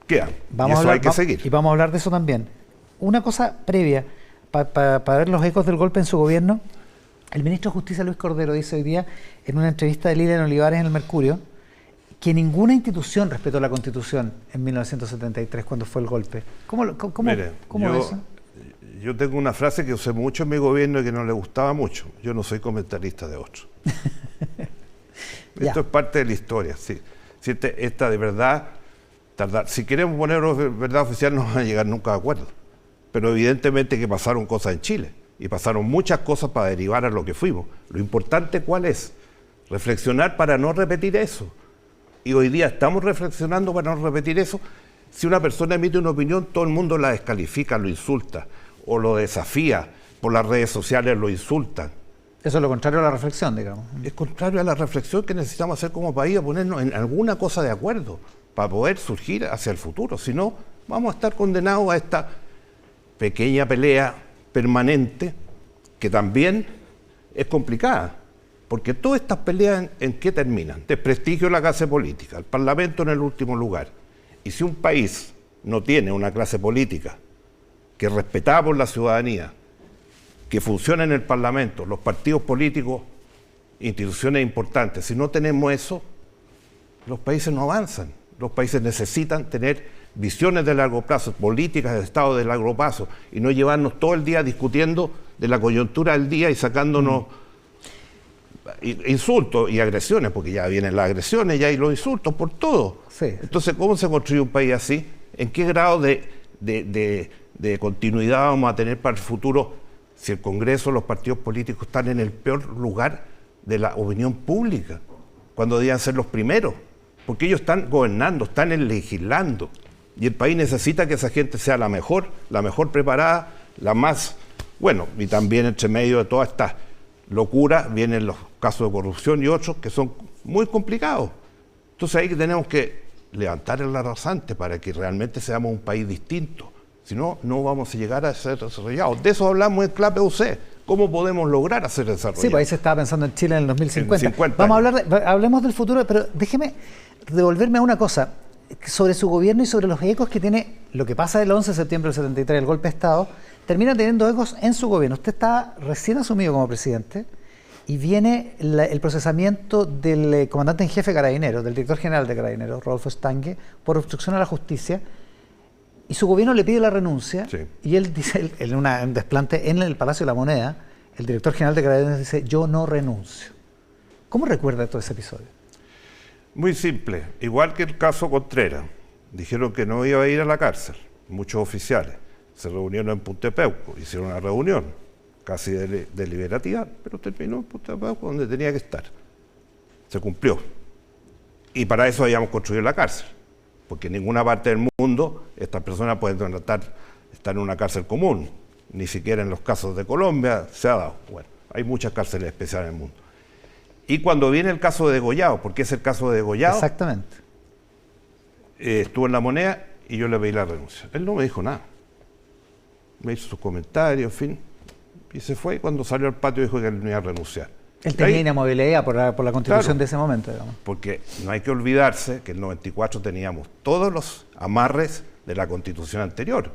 Quedan. Vamos y eso a hablar, hay que seguir. Y vamos a hablar de eso también. Una cosa previa, para ver los ecos del golpe en su gobierno. El ministro de Justicia, Luis Cordero, dice hoy día, en una entrevista de Lilian Olivares en El Mercurio, que ninguna institución respetó la Constitución en 1973, cuando fue el golpe. ¿Cómo es eso? Yo tengo una frase que usé mucho en mi gobierno y que no le gustaba mucho. Yo no soy comentarista de otros. Esto es parte de la historia. Sí. Si esta de verdad, si queremos ponerlo de verdad oficial, no van a llegar nunca a acuerdo. Pero evidentemente que pasaron cosas en Chile. Y pasaron muchas cosas para derivar a lo que fuimos. Lo importante, ¿cuál es? Reflexionar para no repetir eso. Y hoy día estamos reflexionando para no repetir eso. Si una persona emite una opinión, todo el mundo la descalifica, lo insulta o lo desafía. Por las redes sociales lo insultan. Eso es lo contrario a la reflexión, digamos. Es contrario a la reflexión que necesitamos hacer como país, a ponernos en alguna cosa de acuerdo para poder surgir hacia el futuro. Si no, vamos a estar condenados a esta pequeña pelea permanente que también es complicada. Porque todas estas peleas, ¿en qué terminan? Desprestigio de la clase política, el Parlamento en el último lugar. Y si un país no tiene una clase política que es respetada por la ciudadanía, que funciona en el Parlamento, los partidos políticos, instituciones importantes, si no tenemos eso, los países no avanzan. Los países necesitan tener visiones de largo plazo, políticas de Estado de largo plazo, y no llevarnos todo el día discutiendo de la coyuntura del día y sacándonos insultos y agresiones, porque ya vienen las agresiones, ya hay los insultos por todo. Sí. Entonces, ¿cómo se construye un país así? ¿En qué grado de continuidad vamos a tener para el futuro si el Congreso, los partidos políticos están en el peor lugar de la opinión pública, cuando debían ser los primeros? Porque ellos están gobernando, están legislando, y el país necesita que esa gente sea la mejor preparada, la más, bueno, y también entre medio de todas estas locuras vienen los casos de corrupción y otros que son muy complicados. Entonces ahí que tenemos que levantar el rasante para que realmente seamos un país distinto. Si no, no vamos a llegar a ser desarrollados. De eso hablamos en CLAP-EUC. ¿Cómo podemos lograr hacer desarrollo? Sí, pues ahí se estaba pensando en Chile en el 2050. En 50 Vamos a años. hablemos del futuro, pero déjeme devolverme a una cosa sobre su gobierno y sobre los ecos que tiene lo que pasa del 11 de septiembre del 73, el golpe de Estado, termina teniendo ecos en su gobierno. Usted está recién asumido como presidente y viene el procesamiento del comandante en jefe de Carabineros, del director general de Carabineros, Rodolfo Stange, por obstrucción a la justicia. Y su gobierno le pide la renuncia, sí. Y él dice, en un desplante en el Palacio de la Moneda, el director general de Carabineros dice, yo no renuncio. ¿Cómo recuerda todo ese episodio? Muy simple, igual que el caso Contreras. Dijeron que no iba a ir a la cárcel, muchos oficiales. Se reunieron en Punta Peuco, hicieron una reunión casi deliberativa, pero terminó en Punta Peuco donde tenía que estar. Se cumplió. Y para eso habíamos construido la cárcel. Porque en ninguna parte del mundo estas personas pueden estar en una cárcel común, ni siquiera en los casos de Colombia se ha dado. Bueno, hay muchas cárceles especiales en el mundo. Y cuando viene el caso de Degollado, porque es el caso de Degollado, exactamente, estuvo en La Moneda y yo le pedí la renuncia. Él no me dijo nada. Me hizo sus comentarios, en fin, y se fue. Cuando salió al patio dijo que él no iba a renunciar. Él tenía inamovilidad por la constitución, claro, de ese momento, digamos. Porque no hay que olvidarse que en el 94 teníamos todos los amarres de la constitución anterior.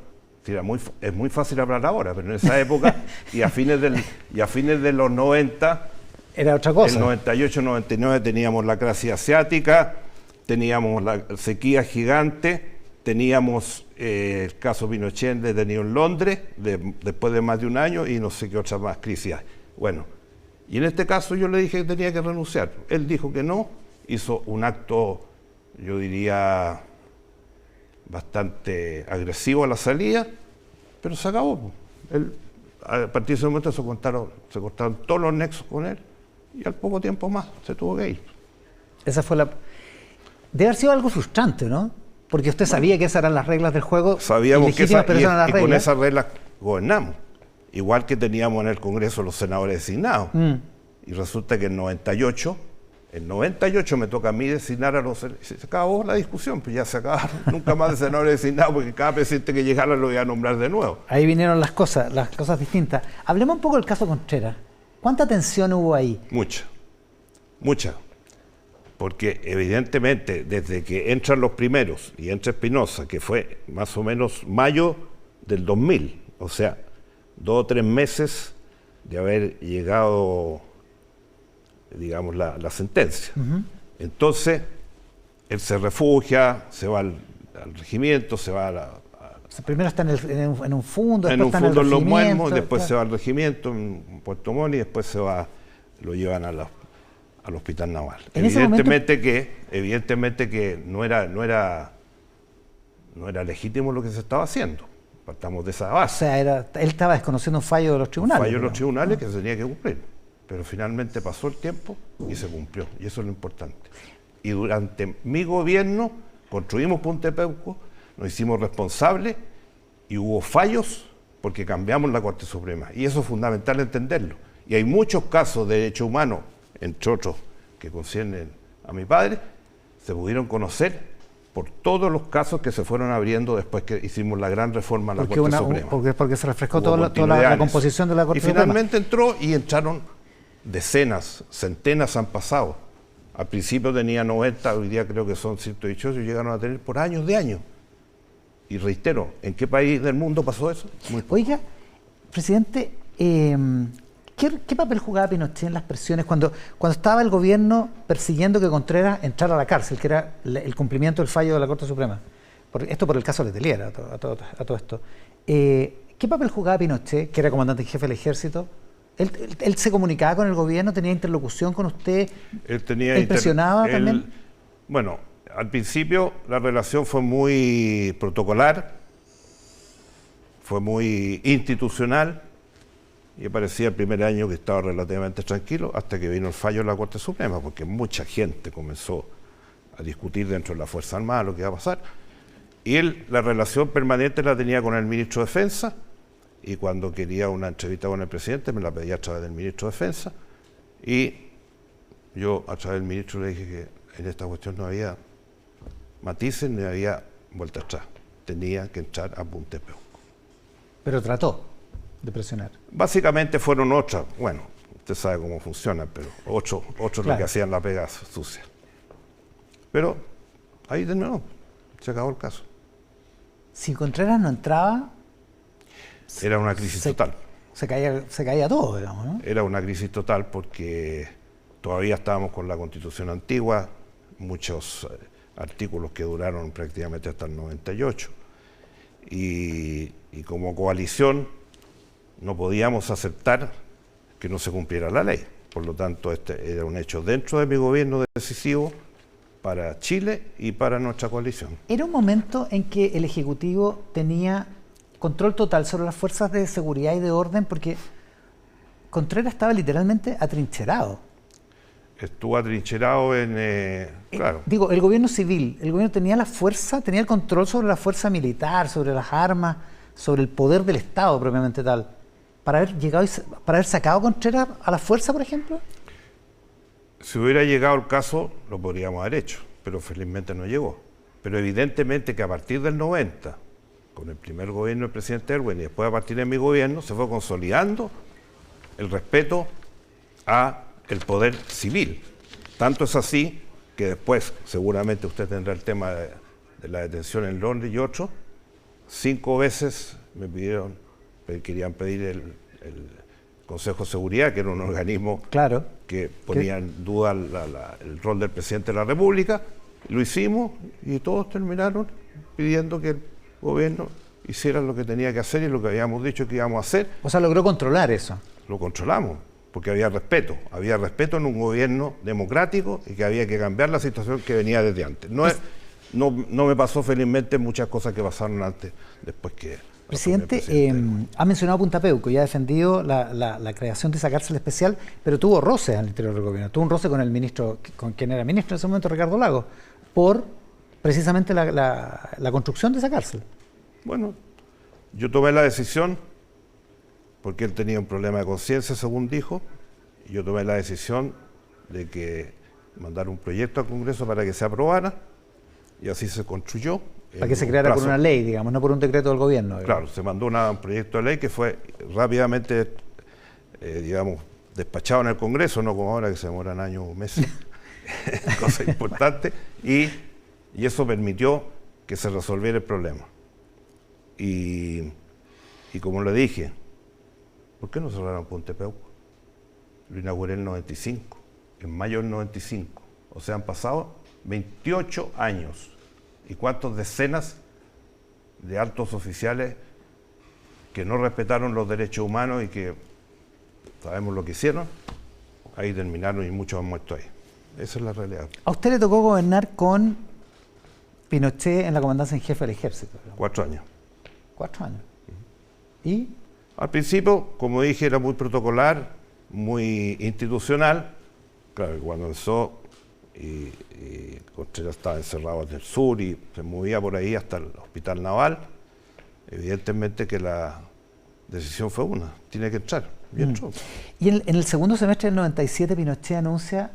Es muy fácil hablar ahora, pero en esa época y a fines de los 90... Era otra cosa. En 98, 99 teníamos la crisis asiática, teníamos la sequía gigante, teníamos el caso Pinochet detenido en Londres después de más de un año y no sé qué otra más crisis hay. Bueno, y en este caso yo le dije que tenía que renunciar. Él dijo que no, hizo un acto, yo diría, bastante agresivo a la salida, pero se acabó. Él, a partir de ese momento se cortaron todos los nexos con él y al poco tiempo más se tuvo que ir. Esa fue la... Debe haber sido algo frustrante, ¿no? Porque usted sabía que esas eran las reglas del juego. Sabíamos que y con esas reglas gobernamos. Igual que teníamos en el Congreso los senadores designados. Y resulta que en 98 me toca a mí designar a los... Se acabó la discusión, pues ya se acabaron. Nunca más de senadores designados, porque cada presidente que llegara lo iba a nombrar de nuevo. Ahí vinieron las cosas distintas. Hablemos un poco del caso Contreras. ¿Cuánta tensión hubo ahí? Mucha. Porque evidentemente desde que entran los primeros y entra Espinosa, que fue más o menos mayo del 2000, o sea, 2 o 3 meses de haber llegado, digamos, la sentencia. Entonces, él se refugia, se va al regimiento, se va primero está en un fundo, después está en el regimiento, Los Muermos, después claro, se va al regimiento en Puerto Montt y después lo llevan al Hospital Naval. Evidentemente que no era legítimo lo que se estaba haciendo. Partamos de esa base. O sea, él estaba desconociendo un fallo de los tribunales. Un fallo de los tribunales que se tenía que cumplir. Pero finalmente pasó el tiempo y se cumplió. Y eso es lo importante. Y durante mi gobierno construimos Punta Peuco, nos hicimos responsables y hubo fallos porque cambiamos la Corte Suprema. Y eso es fundamental entenderlo. Y hay muchos casos de derechos humanos, entre otros que conciernen a mi padre, se pudieron conocer por todos los casos que se fueron abriendo después que hicimos la gran reforma a la Corte Suprema. Porque se refrescó toda la composición de la Corte Suprema. Y finalmente entraron decenas, centenas han pasado. Al principio tenía 90, hoy día creo que son 118, y llegaron a tener por años de años. Y reitero, ¿en qué país del mundo pasó eso? Muy poco. Oiga, presidente, ¿qué papel jugaba Pinochet en las presiones cuando estaba el gobierno persiguiendo que Contreras entrara a la cárcel, que era el cumplimiento del fallo de la Corte Suprema? Esto por el caso Letelier, a todo esto. ¿Qué papel jugaba Pinochet, que era comandante en jefe del ejército? ¿Él se comunicaba con el gobierno, tenía interlocución con usted? ¿Él presionaba también? Bueno, al principio la relación fue muy protocolar, fue muy institucional, y parecía el primer año que estaba relativamente tranquilo, hasta que vino el fallo de la Corte Suprema, porque mucha gente comenzó a discutir dentro de la Fuerza Armada lo que iba a pasar, y él la relación permanente la tenía con el ministro de Defensa, y cuando quería una entrevista con el presidente me la pedía a través del ministro de Defensa, y yo a través del ministro le dije que en esta cuestión no había matices ni había vuelta atrás, tenía que entrar a Punta Peuco. Pero trató de presionar. Básicamente fueron otras, bueno, usted sabe cómo funciona, pero otros claro, lo que hacían la pega sucia. Pero ahí terminó, se acabó el caso. Si Contreras no entraba... Era una crisis total. Se caía todo, digamos, ¿no? Era una crisis total porque todavía estábamos con la Constitución antigua, muchos artículos que duraron prácticamente hasta el 98. Y como coalición no podíamos aceptar que no se cumpliera la ley. Por lo tanto, este era un hecho dentro de mi gobierno decisivo para Chile y para nuestra coalición. Era un momento en que el Ejecutivo tenía control total sobre las fuerzas de seguridad y de orden, porque Contreras estaba literalmente atrincherado. Estuvo atrincherado en... claro. Digo, el gobierno civil, el gobierno tenía la fuerza, tenía el control sobre la fuerza militar, sobre las armas, sobre el poder del Estado propiamente tal. Para haber sacado a Contreras a la fuerza, por ejemplo. Si hubiera llegado el caso, lo podríamos haber hecho, pero felizmente no llegó. Pero evidentemente que a partir del 90, con el primer gobierno del presidente Erwin y después a partir de mi gobierno, se fue consolidando el respeto a el poder civil. Tanto es así que después, seguramente usted tendrá el tema de la detención en Londres y otros, 5 veces me querían pedir el Consejo de Seguridad, que era un organismo claro, que ponía en duda el rol del presidente de la República. Lo hicimos y todos terminaron pidiendo que el gobierno hiciera lo que tenía que hacer y lo que habíamos dicho que íbamos a hacer. O sea, logró controlar eso. Lo controlamos, porque había respeto en un gobierno democrático y que había que cambiar la situación que venía desde antes. No me pasó felizmente muchas cosas que pasaron antes, después que... Presidente, ha mencionado Punta Peuco y ha defendido la creación de esa cárcel especial, pero tuvo roces al interior del gobierno. Tuvo un roce con el ministro, con quien era ministro en ese momento, Ricardo Lagos, por precisamente la construcción de esa cárcel. Bueno, yo tomé la decisión, porque él tenía un problema de conciencia, según dijo, y yo tomé la decisión de que mandar un proyecto al Congreso para que se aprobara, y así se construyó. Para que se creara por una ley, digamos, no por un decreto del gobierno. Digamos. Claro, se mandó un proyecto de ley que fue rápidamente, digamos, despachado en el Congreso, no como ahora que se demoran años o meses, cosa importante, y eso permitió que se resolviera el problema. Y como le dije, ¿por qué no cerraron Punta Peuco? Lo inauguré en el 95, en mayo del 95, o sea, han pasado 28 años. ¿Y cuántas decenas de altos oficiales que no respetaron los derechos humanos y que sabemos lo que hicieron? Ahí terminaron y muchos han muerto ahí. Esa es la realidad. ¿A usted le tocó gobernar con Pinochet en la comandancia en jefe del ejército? 4 años. 4 años. ¿Y? Al principio, como dije, era muy protocolar, muy institucional. Claro, cuando empezó y Contreras estaba encerrado en el sur y se movía por ahí hasta el Hospital Naval. Evidentemente que la decisión fue una, tiene que entrar. Y entró. Y en el segundo semestre del 97 Pinochet anuncia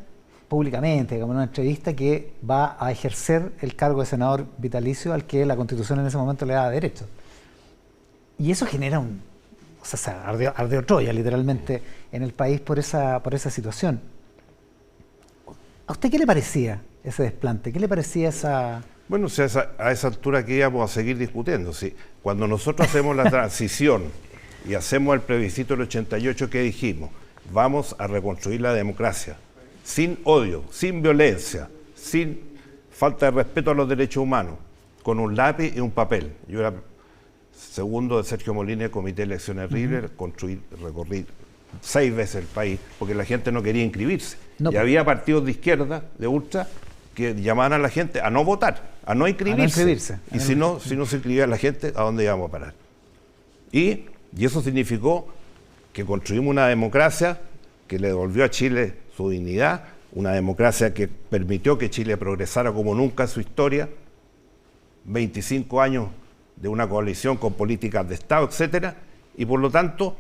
públicamente, como en una entrevista, que va a ejercer el cargo de senador vitalicio al que la Constitución en ese momento le daba derecho. Y eso genera o sea, ardió Troya literalmente en el país por esa situación. ¿A usted qué le parecía ese desplante? ¿Qué le parecía esa...? Bueno, o sea, a esa altura que íbamos a seguir discutiendo. ¿Sí? Cuando nosotros hacemos la transición y hacemos el plebiscito del 88, ¿qué dijimos? Vamos a reconstruir la democracia, sin odio, sin violencia, sin falta de respeto a los derechos humanos, con un lápiz y un papel. Yo era segundo de Sergio Molina, Comité de Elecciones River, recorrí 6 veces el país, porque la gente no quería inscribirse. No, y había partidos de izquierda, de ultra, que llamaban a la gente a no votar, a no inscribirse. Y si no se inscribía la gente, ¿a dónde íbamos a parar? Y eso significó que construimos una democracia que le devolvió a Chile su dignidad, una democracia que permitió que Chile progresara como nunca en su historia, 25 años de una coalición con políticas de Estado, etcétera, y por lo tanto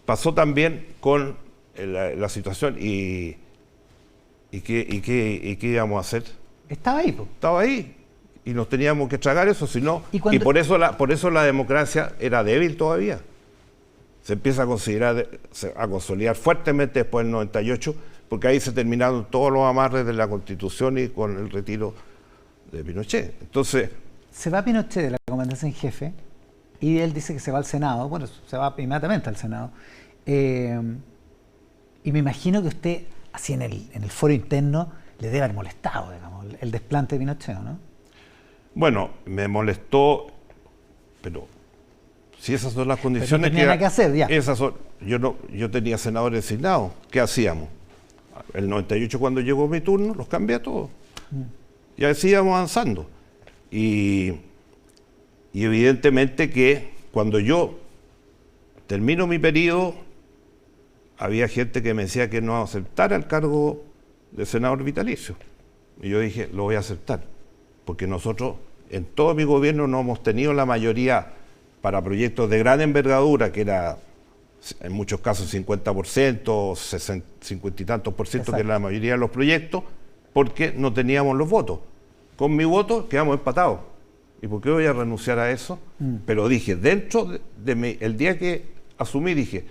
pasó también con la situación y ¿qué íbamos a hacer? Estaba ahí, po. Estaba ahí y nos teníamos que tragar eso, y por eso la democracia era débil todavía. Se empieza a consolidar fuertemente después del 98, porque ahí se terminaron todos los amarres de la Constitución y con el retiro de Pinochet. Entonces, se va Pinochet de la comandancia en jefe y él dice que se va al Senado. Bueno, se va inmediatamente al Senado. Y me imagino que usted, así en el foro interno, le debe haber molestado, digamos, el desplante de Pinochet, ¿no? Bueno, me molestó, pero si esas son las condiciones no tenía nada que hacer, ya. Yo tenía senadores designados. ¿Qué hacíamos? El 98, cuando llegó mi turno, los cambié a todos. Y así íbamos avanzando. Y evidentemente que cuando yo termino mi periodo, había gente que me decía que no aceptara el cargo de senador vitalicio. Y yo dije, lo voy a aceptar, porque nosotros en todo mi gobierno no hemos tenido la mayoría para proyectos de gran envergadura, que era en muchos casos 50%, 50 y tantos por ciento, que era la mayoría de los proyectos, porque no teníamos los votos. Con mi voto quedamos empatados. ¿Y por qué voy a renunciar a eso? Pero dije, el día que asumí, dije,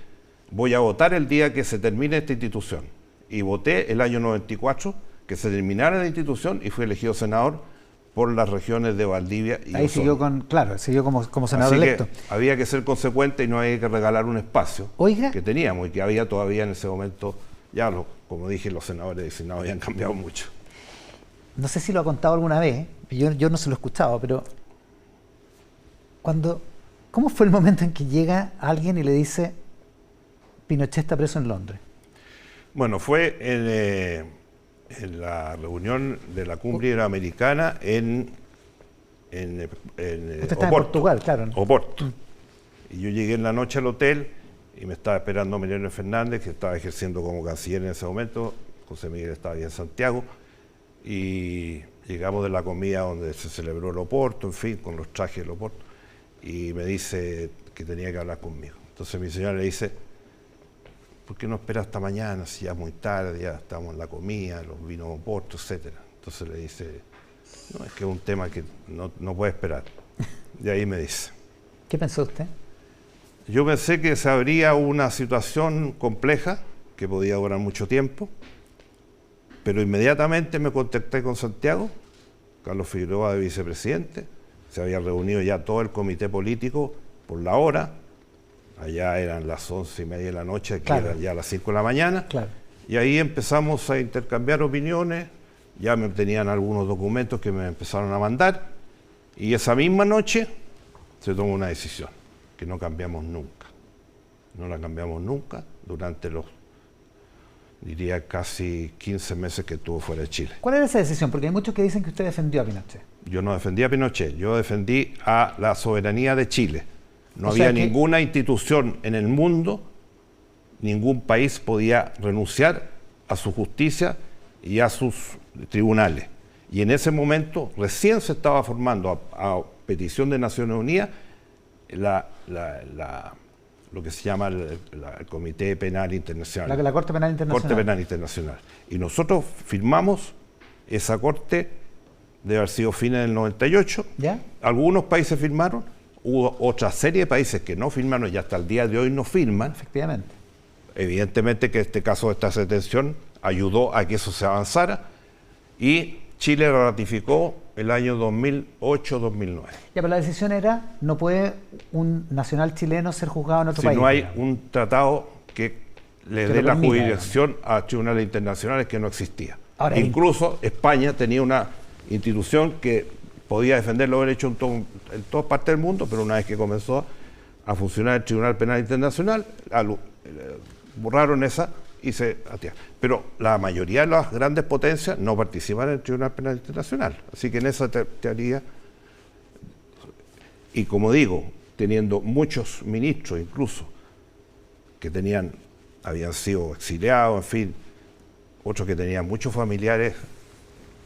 voy a votar el día que se termine esta institución. Y voté el año 94 que se terminara la institución y fui elegido senador por las regiones de Valdivia y ahí Osorno. siguió como senador Así electo. Que había que ser consecuente y no había que regalar un espacio que teníamos y que había todavía en ese momento. Ya, como dije, los senadores designados habían cambiado mucho. No sé si lo ha contado alguna vez, yo no se lo he escuchado, pero ¿cómo fue el momento en que llega alguien y le dice Pinochet está preso en Londres? Bueno, fue en la reunión de la cumbre iberoamericana en Usted está en Oporto, Portugal, claro, ¿no? Oporto. Y yo llegué en la noche al hotel y me estaba esperando Mariano Fernández, que estaba ejerciendo como canciller en ese momento. José Miguel estaba ahí en Santiago. Y llegamos de la comida donde se celebró el Oporto, en fin, con los trajes del Oporto. Y me dice que tenía que hablar conmigo. Entonces mi señora le dice, ¿por qué no espera hasta mañana? Si ya es muy tarde, ya estamos en la comida, los vinos Oporto, etcétera. Entonces le dice, no, es que es un tema que no puede esperar. Y ahí me dice. ¿Qué pensó usted? Yo pensé que se abría una situación compleja, que podía durar mucho tiempo, pero inmediatamente me contacté con Santiago, Carlos Figueroa de vicepresidente, se había reunido ya todo el comité político por la hora, allá eran las 11:30 de la noche, aquí eran ya las 5 de la mañana, y ahí empezamos a intercambiar opiniones, ya me tenían algunos documentos que me empezaron a mandar, y esa misma noche se tomó una decisión, que no cambiamos nunca, no la cambiamos nunca durante los, diría, casi 15 meses que estuvo fuera de Chile. ¿Cuál era esa decisión? Porque hay muchos que dicen que usted defendió a Pinochet. Yo no defendí a Pinochet, yo defendí a la soberanía de Chile. No había ninguna institución en el mundo, ningún país podía renunciar a su justicia y a sus tribunales. Y en ese momento recién se estaba formando, a petición de Naciones Unidas, lo que se llama el Comité Penal Internacional. La Corte Penal Internacional. Corte Penal Internacional. Y nosotros firmamos esa corte, debe haber sido fines del 98. ¿Ya? Algunos países firmaron, hubo otra serie de países que no firmaron y hasta el día de hoy no firman. Efectivamente. Evidentemente que este caso de esta detención ayudó a que eso se avanzara y Chile lo ratificó el año 2008-2009. Ya, pero la decisión era, no puede un nacional chileno ser juzgado en otro país. Si no hay un tratado que le dé la jurisdicción a tribunales internacionales, que no existía. Ahora, incluso España tenía una institución que podía defender los derechos en todas partes del mundo, pero una vez que comenzó a funcionar el Tribunal Penal Internacional, borraron esa y se atiraron. Pero la mayoría de las grandes potencias no participan en el Tribunal Penal Internacional. Así que en esa teoría, y como digo, teniendo muchos ministros incluso que habían sido exiliados, en fin, otros que tenían muchos familiares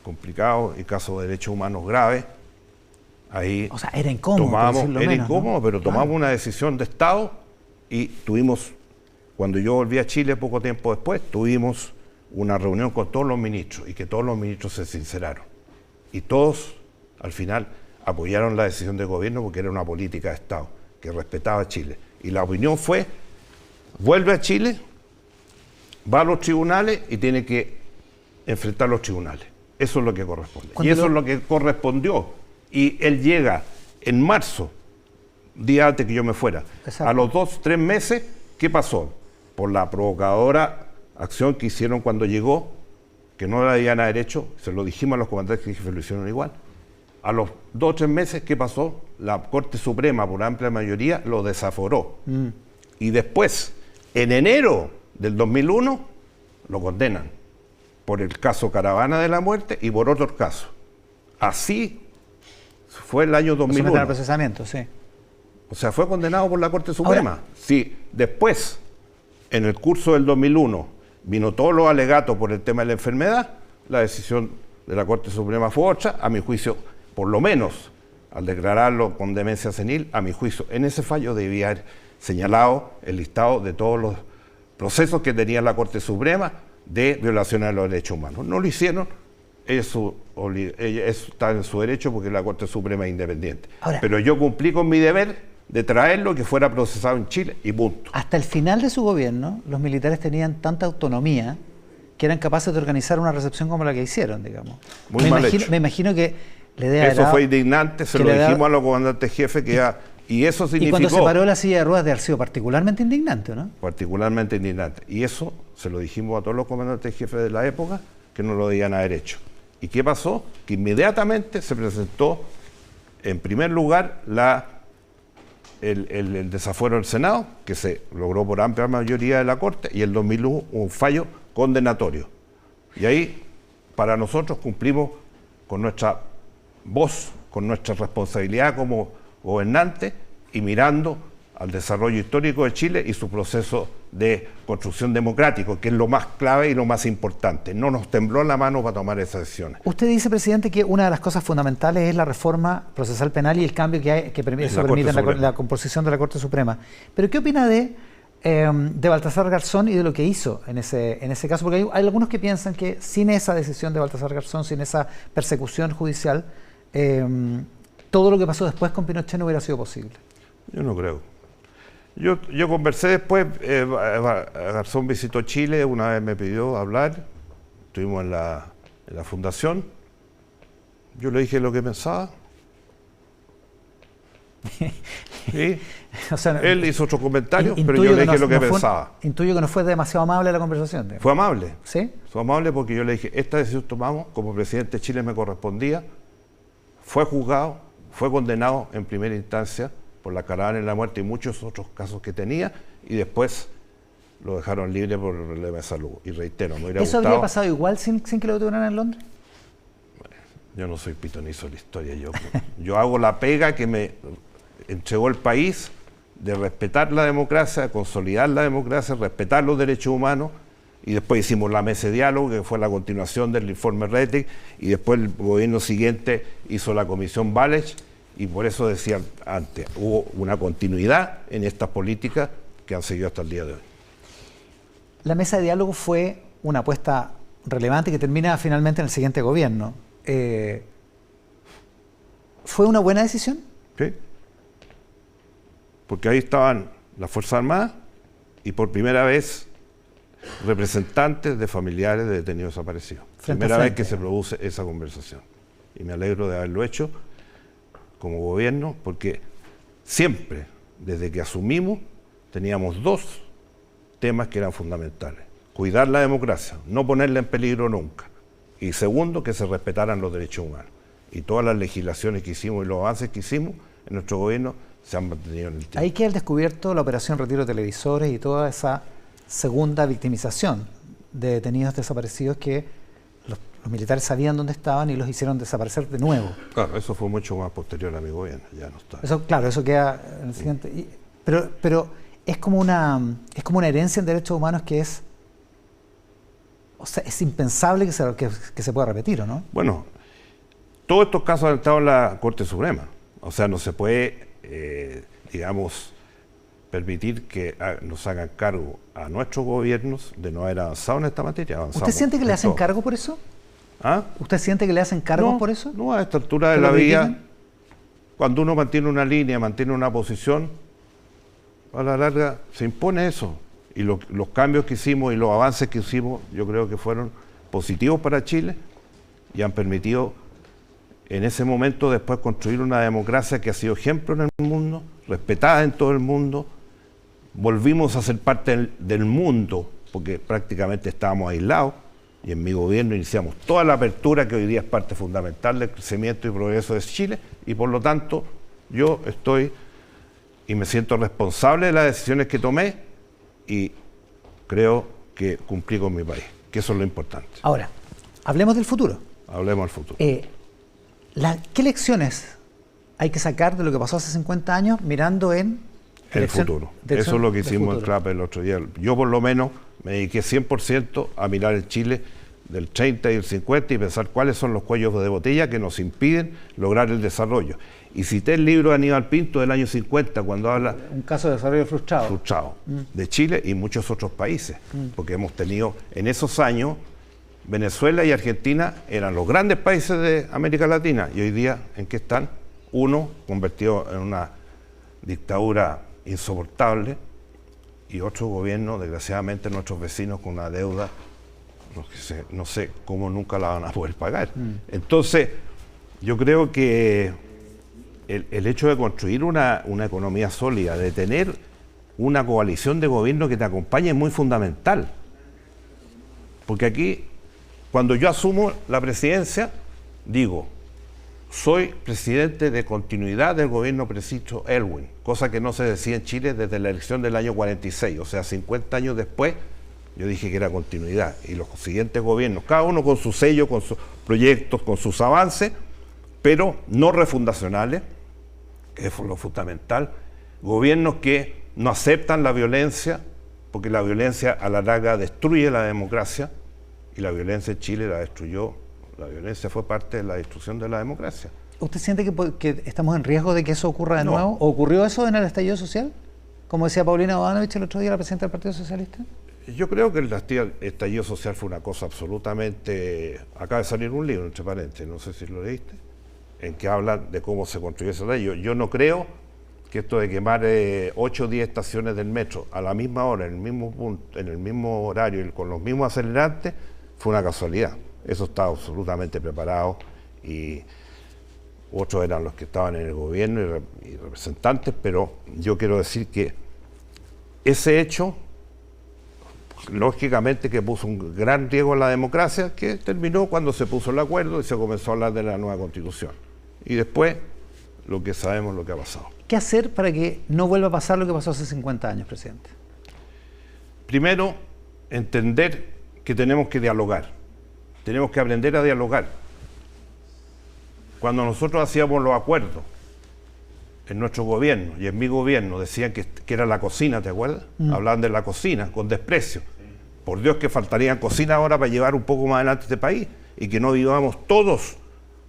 complicados y casos de derechos humanos graves, ahí o sea, era incómodo, ¿no? Pero tomamos una decisión de Estado y tuvimos, cuando yo volví a Chile poco tiempo después, tuvimos una reunión con todos los ministros y que todos los ministros se sinceraron. Y todos, al final, apoyaron la decisión del gobierno porque era una política de Estado que respetaba a Chile. Y la opinión fue, vuelve a Chile, va a los tribunales y tiene que enfrentar los tribunales. Eso es lo que corresponde. Y eso es lo que correspondió. Y él llega en marzo, día antes que yo me fuera. Exacto. A los 2-3 meses, ¿qué pasó? Por la provocadora acción que hicieron cuando llegó, que no la habían derecho, se lo dijimos a los comandantes jefes, lo hicieron igual. A los 2 o 3 meses, ¿qué pasó? La Corte Suprema, por amplia mayoría, lo desaforó. Y después, en enero del 2001, lo condenan por el caso Caravana de la Muerte y por otros casos. Así fue el año 2001. El procesamiento, sí. O sea, fue condenado por la Corte Suprema. Sí, después, en el curso del 2001, vino todos los alegatos por el tema de la enfermedad, la decisión de la Corte Suprema fue otra, a mi juicio, por lo menos, al declararlo con demencia senil, a mi juicio, en ese fallo debía haber señalado el listado de todos los procesos que tenía la Corte Suprema de violaciones de los derechos humanos. No lo hicieron, eso está en su derecho porque la Corte Suprema es independiente. Ahora, pero yo cumplí con mi deber de traerlo, que fuera procesado en Chile y punto. Hasta el final de su gobierno, los militares tenían tanta autonomía que eran capaces de organizar una recepción como la que hicieron, digamos. Me imagino que le debe haber Eso fue indignante, se lo dijimos a los comandantes jefes que y eso significó... Y cuando se paró la silla de ruedas de haber sido particularmente indignante, ¿no? Particularmente indignante. Y eso se lo dijimos a todos los comandantes jefes de la época que no lo debían haber hecho. ¿Y qué pasó? Que inmediatamente se presentó, en primer lugar, el desafuero del Senado, que se logró por amplia mayoría de la Corte, y el 2001 un fallo condenatorio. Y ahí, para nosotros, cumplimos con nuestra voz, con nuestra responsabilidad como gobernante y mirando al desarrollo histórico de Chile y su proceso de construcción democrático, que es lo más clave y lo más importante. No nos tembló la mano para tomar esas decisiones. Usted dice, presidente, que una de las cosas fundamentales es la reforma procesal penal y el cambio que permite la composición de la Corte Suprema. Pero ¿qué opina de Baltasar Garzón y de lo que hizo en ese caso? Porque hay algunos que piensan que sin esa decisión de Baltasar Garzón, sin esa persecución judicial, todo lo que pasó después con Pinochet no hubiera sido posible. Yo no creo. Yo conversé después, Garzón visitó Chile, una vez me pidió hablar, estuvimos en la fundación, yo le dije lo que pensaba. ¿Sí? O sea, él hizo otros comentarios, pero yo le dije lo que pensaba. Intuyo que no fue demasiado amable la conversación. Digamos. Fue amable. ¿Sí? Fue amable porque yo le dije, esta decisión tomamos, como presidente de Chile me correspondía, fue juzgado, fue condenado en primera instancia por la Caravana de la Muerte y muchos otros casos que tenía, y después lo dejaron libre por el problema de salud. Y reitero, me hubiera gustado... ¿Eso habría pasado igual sin que lo detuvieran en Londres? Bueno, yo no soy pitonizo de la historia, yo hago la pega que me entregó el país de respetar la democracia, de consolidar la democracia, respetar los derechos humanos, y después hicimos la mesa de diálogo, que fue la continuación del informe Rettig, y después el gobierno siguiente hizo la comisión Balech, y por eso decía antes, hubo una continuidad en estas políticas que han seguido hasta el día de hoy. La mesa de diálogo fue una apuesta relevante que termina finalmente en el siguiente gobierno. ¿Fue una buena decisión? Sí. Porque ahí estaban las Fuerzas Armadas y por primera vez representantes de familiares de detenidos desaparecidos. Primera vez que se produce esa conversación. Y me alegro de haberlo hecho como gobierno, porque siempre, desde que asumimos, teníamos dos temas que eran fundamentales. Cuidar la democracia, no ponerla en peligro nunca. Y segundo, que se respetaran los derechos humanos. Y todas las legislaciones que hicimos y los avances que hicimos en nuestro gobierno se han mantenido en el tiempo. Ahí queda el descubierto la operación Retiro de Televisores y toda esa segunda victimización de detenidos desaparecidos que los militares sabían dónde estaban y los hicieron desaparecer de nuevo. Claro, eso fue mucho más posterior a mi gobierno, ya no está. Eso, claro, eso queda en el siguiente. Pero es como una herencia en derechos humanos que es, o sea, es impensable que se pueda repetir, ¿o no? Bueno, todos estos casos han estado en la Corte Suprema. O sea, no se puede, digamos, permitir que nos hagan cargo a nuestros gobiernos de no haber avanzado en esta materia. ¿Usted siente que le hacen cargo por eso? ¿Ah? ¿Usted siente que le hacen cargo por eso? No, a esta altura de la vida, cuando uno mantiene una línea, mantiene una posición, a la larga se impone eso. Y los cambios que hicimos y los avances que hicimos, yo creo que fueron positivos para Chile y han permitido en ese momento después construir una democracia que ha sido ejemplo en el mundo, respetada en todo el mundo. Volvimos a ser parte del mundo, porque prácticamente estábamos aislados, y en mi gobierno iniciamos toda la apertura que hoy día es parte fundamental del crecimiento y progreso de Chile, y por lo tanto yo estoy y me siento responsable de las decisiones que tomé y creo que cumplí con mi país, que eso es lo importante. Ahora, hablemos del futuro. Hablemos del futuro. ¿Qué lecciones hay que sacar de lo que pasó hace 50 años mirando en el futuro? Eso es lo que hicimos en CRAP el otro día. Yo por lo menos me dediqué 100% a mirar el Chile del 30 y el 50 y pensar cuáles son los cuellos de botella que nos impiden lograr el desarrollo. Y cité el libro de Aníbal Pinto del año 50 cuando habla... Un caso de desarrollo frustrado. De Chile y muchos otros países. Porque hemos tenido en esos años, Venezuela y Argentina eran los grandes países de América Latina. Y hoy día, ¿en qué están? Uno convertido en una dictadura insoportable y otro gobierno, desgraciadamente, nuestros vecinos con una deuda, no sé cómo nunca la van a poder pagar. Entonces, yo creo que el hecho de construir una economía sólida, de tener una coalición de gobierno que te acompañe es muy fundamental. Porque aquí, cuando yo asumo la presidencia, digo, soy presidente de continuidad del gobierno preciso Elwin, cosa que no se decía en Chile desde la elección del año 46, o sea, 50 años después, yo dije que era continuidad. Y los siguientes gobiernos, cada uno con su sello, con sus proyectos, con sus avances, pero no refundacionales, que es lo fundamental, gobiernos que no aceptan la violencia, porque la violencia a la larga destruye la democracia, y la violencia en Chile la destruyó. La violencia fue parte de la destrucción de la democracia. ¿Usted siente que estamos en riesgo de que eso ocurra de nuevo? ¿O ocurrió eso en el estallido social? Como decía Paulina Bodanovich el otro día, la presidenta del Partido Socialista. Yo creo que el estallido social fue una cosa absolutamente... Acaba de salir un libro, entre paréntesis, no sé si lo leíste, en que habla de cómo se construyó ese estallido. Yo no creo que esto de quemar 8 o 10 estaciones del metro a la misma hora, en el mismo punto, en el mismo horario y con los mismos acelerantes, fue una casualidad. Eso estaba absolutamente preparado y otros eran los que estaban en el gobierno y representantes, pero yo quiero decir que ese hecho, lógicamente que puso un gran riesgo en la democracia, que terminó cuando se puso el acuerdo y se comenzó a hablar de la nueva Constitución. Y después, lo que sabemos, lo que ha pasado. ¿Qué hacer para que no vuelva a pasar lo que pasó hace 50 años, presidente? Primero, entender que tenemos que dialogar. Tenemos que aprender a dialogar. Cuando nosotros hacíamos los acuerdos en nuestro gobierno y en mi gobierno, decían que era la cocina, ¿te acuerdas? Hablaban de la cocina con desprecio. Por Dios que faltarían cocinas ahora para llevar un poco más adelante este país y que no vivamos todos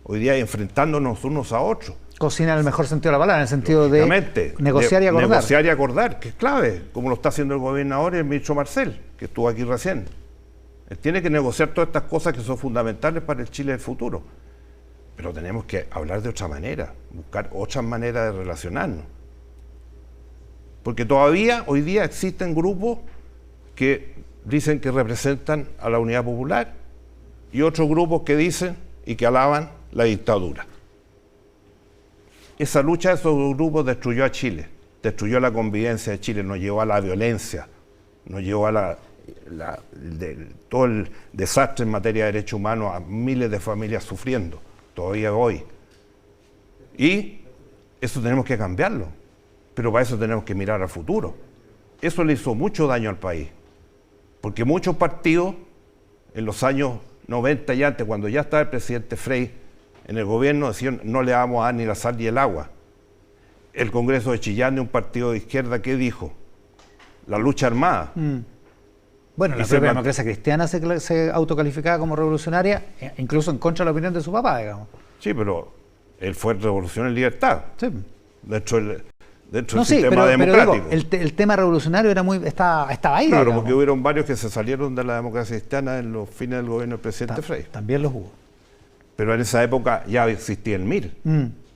hoy día enfrentándonos unos a otros. Cocina en el mejor sentido de la palabra, en el sentido de negociar y acordar. Negociar y acordar, que es clave, como lo está haciendo el gobernador y el ministro Marcel, que estuvo aquí recién. Él tiene que negociar todas estas cosas que son fundamentales para el Chile del futuro. Pero tenemos que hablar de otra manera, buscar otras maneras de relacionarnos. Porque todavía hoy día existen grupos que dicen que representan a la Unidad Popular y otros grupos que dicen y que alaban la dictadura. Esa lucha de esos grupos destruyó a Chile, destruyó la convivencia de Chile, nos llevó a la violencia, nos llevó a todo el desastre en materia de derechos humanos, a miles de familias sufriendo, todavía hoy. Y eso tenemos que cambiarlo, pero para eso tenemos que mirar al futuro. Eso le hizo mucho daño al país, porque muchos partidos en los años 90 y antes, cuando ya estaba el presidente Frei en el gobierno, decían no le vamos a dar ni la sal ni el agua. El Congreso de Chillán, de un partido de izquierda, ¿qué dijo? La lucha armada. Bueno, la propia democracia cristiana se autocalificaba como revolucionaria, incluso en contra de la opinión de su papá, digamos. Sí, pero él fue revolución en libertad. Sí. Dentro del no, sistema democrático. Pero digo, el tema revolucionario estaba ahí. Claro, digamos. porque hubieron varios que se salieron de la democracia cristiana en los fines del gobierno del presidente Frei. También los hubo. Pero en esa época ya existía el MIR.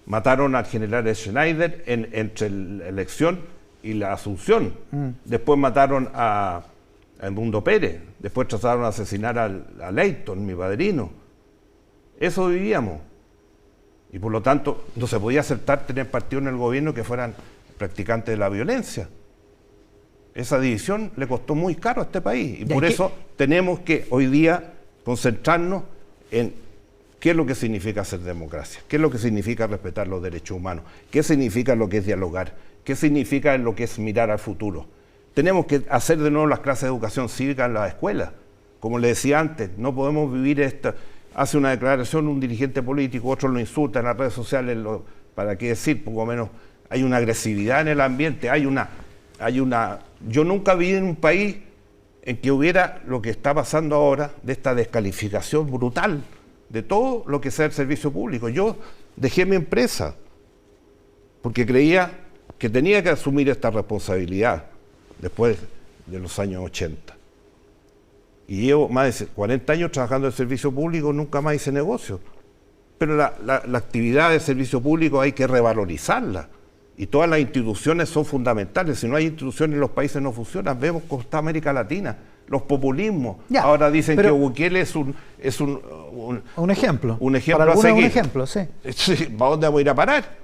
Mataron al general Schneider entre la elección y la asunción. Después mataron a Edmundo Pérez. Después trataron de asesinar a Leighton, mi padrino. Eso vivíamos. Y por lo tanto, no se podía aceptar tener partidos en el gobierno que fueran practicantes de la violencia. Esa división le costó muy caro a este país. Y por eso tenemos que hoy día concentrarnos en qué es lo que significa ser democracia, qué es lo que significa respetar los derechos humanos, qué significa lo que es dialogar, qué significa lo que es mirar al futuro. Tenemos que hacer de nuevo las clases de educación cívica en las escuelas. Como le decía antes, no podemos vivir esta... Hace una declaración un dirigente político, otro lo insulta en las redes sociales, para qué decir, poco menos, hay una agresividad en el ambiente, hay una... Yo nunca vi en un país en que hubiera lo que está pasando ahora, de esta descalificación brutal de todo lo que sea el servicio público. Yo dejé mi empresa porque creía que tenía que asumir esta responsabilidad después de los años 80. Y llevo más de 40 años trabajando en el servicio público, nunca más hice negocio. Pero la actividad del servicio público hay que revalorizarla. Y todas las instituciones son fundamentales. Si no hay instituciones, los países no funcionan. Vemos con toda América Latina. Los populismos. Ya, ahora dicen que Bukele es un ejemplo. Un ejemplo a seguir. Un ejemplo, sí. ¿Para dónde vamos a ir a parar?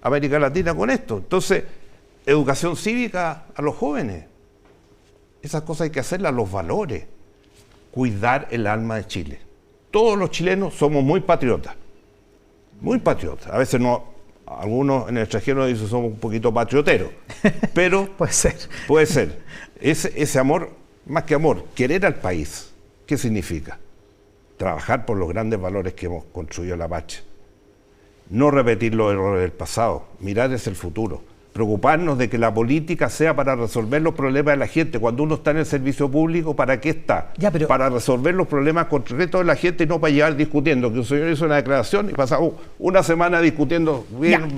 América Latina con esto. Entonces, educación cívica a los jóvenes. Esas cosas hay que hacerlas, los valores. Cuidar el alma de Chile. Todos los chilenos somos muy patriotas. Muy patriotas. A veces no, algunos en el extranjero dicen somos un poquito patrioteros. Pero puede ser. Puede ser. Ese amor... Más que amor, querer al país. ¿Qué significa? Trabajar por los grandes valores que hemos construido la patria. No repetir los errores del pasado, mirar hacia el futuro. Preocuparnos de que la política sea para resolver los problemas de la gente. Cuando uno está en el servicio público, ¿para qué está? Para resolver los problemas concretos de la gente y no para llevar discutiendo. Que un señor hizo una declaración y pasamos una semana discutiendo bien,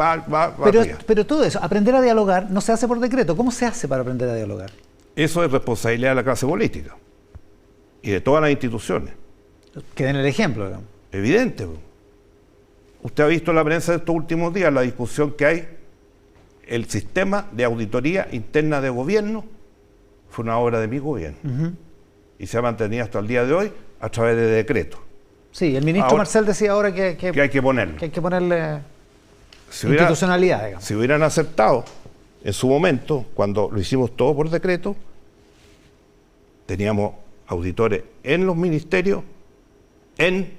pero todo eso, aprender a dialogar, no se hace por decreto. ¿Cómo se hace para aprender a dialogar? Eso es responsabilidad de la clase política y de todas las instituciones. Que den el ejemplo, digamos. Evidente. Usted ha visto en la prensa de estos últimos días la discusión que hay. El sistema de auditoría interna de gobierno fue una obra de mi gobierno. Y se ha mantenido hasta el día de hoy a través de decretos. Sí, el ministro Marcel decía ahora que hay que ponerlo. Que hay que ponerle institucionalidad, digamos. Si hubieran aceptado en su momento, cuando lo hicimos todo por decreto, teníamos auditores en los ministerios, en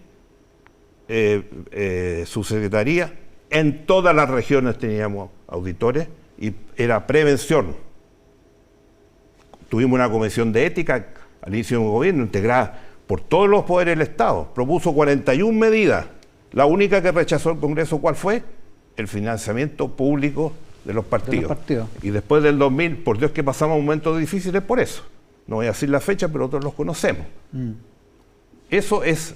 subsecretaría, en todas las regiones teníamos auditores y era prevención. Tuvimos una comisión de ética al inicio de un gobierno integrada por todos los poderes del Estado. Propuso 41 medidas. La única que rechazó el Congreso, ¿cuál fue? El financiamiento público de los partidos. Y después del 2000, por Dios que pasamos momentos difíciles por eso. No voy a decir la fecha, pero todos los conocemos. Eso es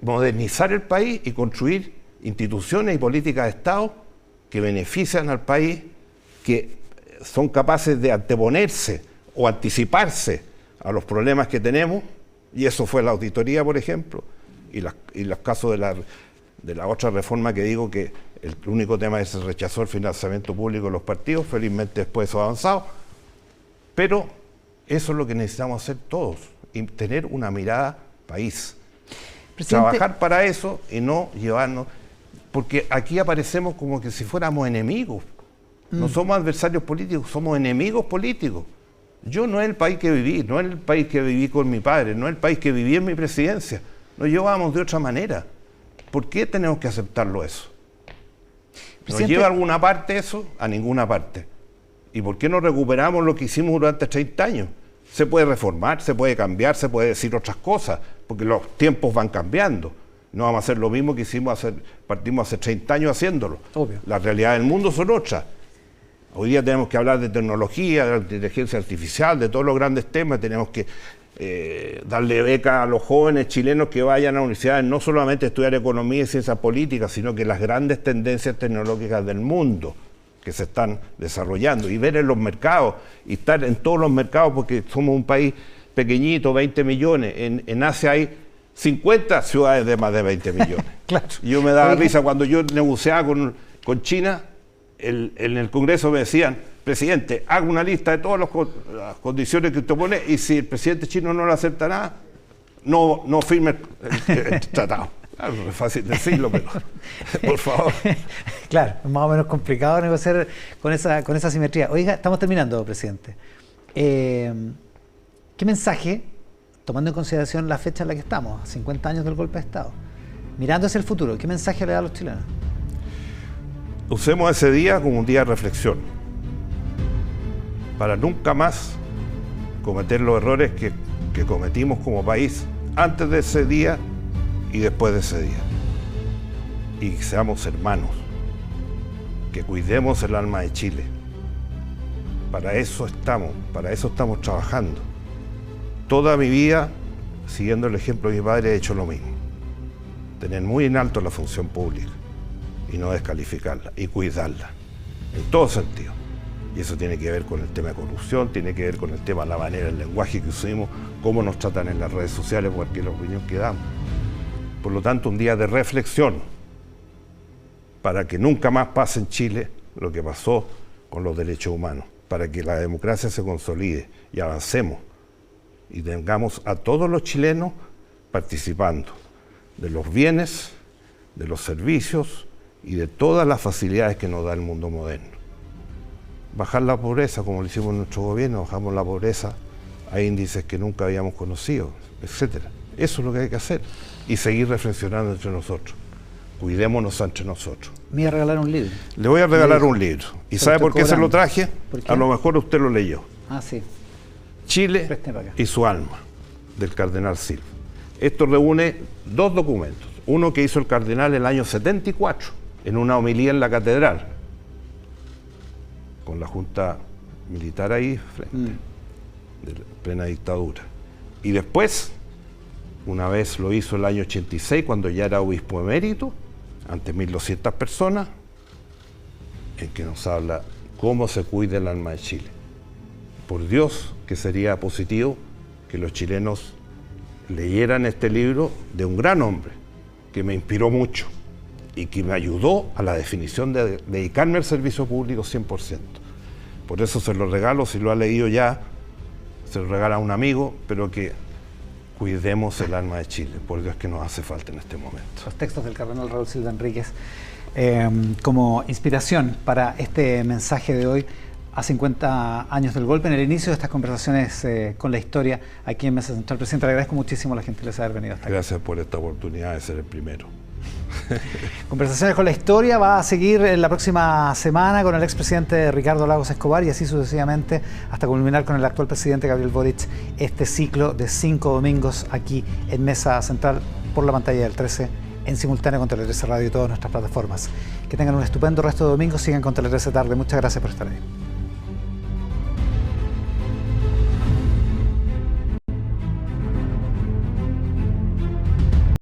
modernizar el país y construir instituciones y políticas de Estado que benefician al país, que son capaces de anteponerse o anticiparse a los problemas que tenemos, y eso fue la auditoría, por ejemplo, y los casos de la otra reforma que digo que el único tema es que se rechazó el financiamiento público de los partidos, felizmente después eso ha avanzado, pero eso es lo que necesitamos hacer todos, y tener una mirada país. Presidente, trabajar para eso y no llevarnos, porque aquí aparecemos como que si fuéramos enemigos. No somos adversarios políticos, somos enemigos políticos. Yo no es el país que viví, no es el país que viví con mi padre, no es el país que viví en mi presidencia. Nos llevábamos de otra manera. ¿Por qué tenemos que aceptarlo eso? ¿Nos Presidente, lleva a alguna parte eso? A ninguna parte. ¿Y por qué no recuperamos lo que hicimos durante 30 años? Se puede reformar, se puede cambiar, se puede decir otras cosas, porque los tiempos van cambiando. No vamos a hacer lo mismo que partimos hace 30 años haciéndolo. Obvio. La realidad del mundo son otras. Hoy día tenemos que hablar de tecnología, de inteligencia artificial, de todos los grandes temas. Tenemos que darle beca a los jóvenes chilenos que vayan a universidades, no solamente a estudiar economía y ciencias políticas, sino que las grandes tendencias tecnológicas del mundo que se están desarrollando, y ver en los mercados, y estar en todos los mercados, porque somos un país pequeñito, 20 millones. En Asia hay 50 ciudades de más de 20 millones. Claro. Y yo me daba risa cuando yo negociaba con China, en el Congreso me decían, presidente, haga una lista de todas las condiciones que usted pone, y si el presidente chino no le acepta nada, no firme el tratado. Claro, es fácil decirlo, pero por favor. Claro, es más o menos complicado negociar con esa simetría. Oiga, estamos terminando, presidente. ¿Qué mensaje, tomando en consideración la fecha en la que estamos, 50 años del golpe de Estado, mirando hacia el futuro, qué mensaje le da a los chilenos? Usemos ese día como un día de reflexión, para nunca más cometer los errores que cometimos como país antes de ese día y después de ese día. Y que seamos hermanos, que cuidemos el alma de Chile. Para eso estamos trabajando. Toda mi vida, siguiendo el ejemplo de mi padre, he hecho lo mismo. Tener muy en alto la función pública y no descalificarla, y cuidarla, en todo sentido. Y eso tiene que ver con el tema de corrupción, tiene que ver con el tema de la manera, el lenguaje que usamos, cómo nos tratan en las redes sociales, cualquier opinión que damos. Por lo tanto, un día de reflexión para que nunca más pase en Chile lo que pasó con los derechos humanos, para que la democracia se consolide y avancemos y tengamos a todos los chilenos participando de los bienes, de los servicios y de todas las facilidades que nos da el mundo moderno. Bajar la pobreza, como lo hicimos en nuestro gobierno, bajamos la pobreza a índices que nunca habíamos conocido, etc. Eso es lo que hay que hacer, y seguir reflexionando entre nosotros. Cuidémonos entre nosotros. Me iba a regalar un libro. Le voy a regalar un libro. ¿Y sabe por qué se lo traje? ¿Por qué? A lo mejor usted lo leyó. Ah, sí. Chile Preste para acá. y su alma, del cardenal Silva. Esto reúne dos documentos. Uno que hizo el cardenal en el año 74, en una homilía en la catedral, con la junta militar ahí frente, de la plena dictadura. Y después, una vez lo hizo el año 86, cuando ya era obispo emérito, ante 1.200 personas, en que nos habla cómo se cuida el alma de Chile. Por Dios, que sería positivo que los chilenos leyeran este libro de un gran hombre, que me inspiró mucho y que me ayudó a la definición de dedicarme al servicio público 100%. Por eso se lo regalo, si lo ha leído ya, se lo regala a un amigo, pero que cuidemos el alma de Chile, por Dios que nos hace falta en este momento. Los textos del cardenal Raúl Silva Enríquez como inspiración para este mensaje de hoy, a 50 años del golpe, en el inicio de estas conversaciones con la historia aquí en Mesa Central. Presidente, le agradezco muchísimo a la gentileza de haber venido hasta aquí. Gracias por esta oportunidad de ser el primero. Conversaciones con la historia va a seguir en la próxima semana con el expresidente Ricardo Lagos Escobar, y así sucesivamente hasta culminar con el actual presidente Gabriel Boric este ciclo de 5 domingos aquí en Mesa Central por la pantalla del 13, en simultáneo con Tele 13 Radio y todas nuestras plataformas. Que tengan un estupendo resto de domingo, sigan con Tele 13 Tarde. Muchas gracias por estar ahí.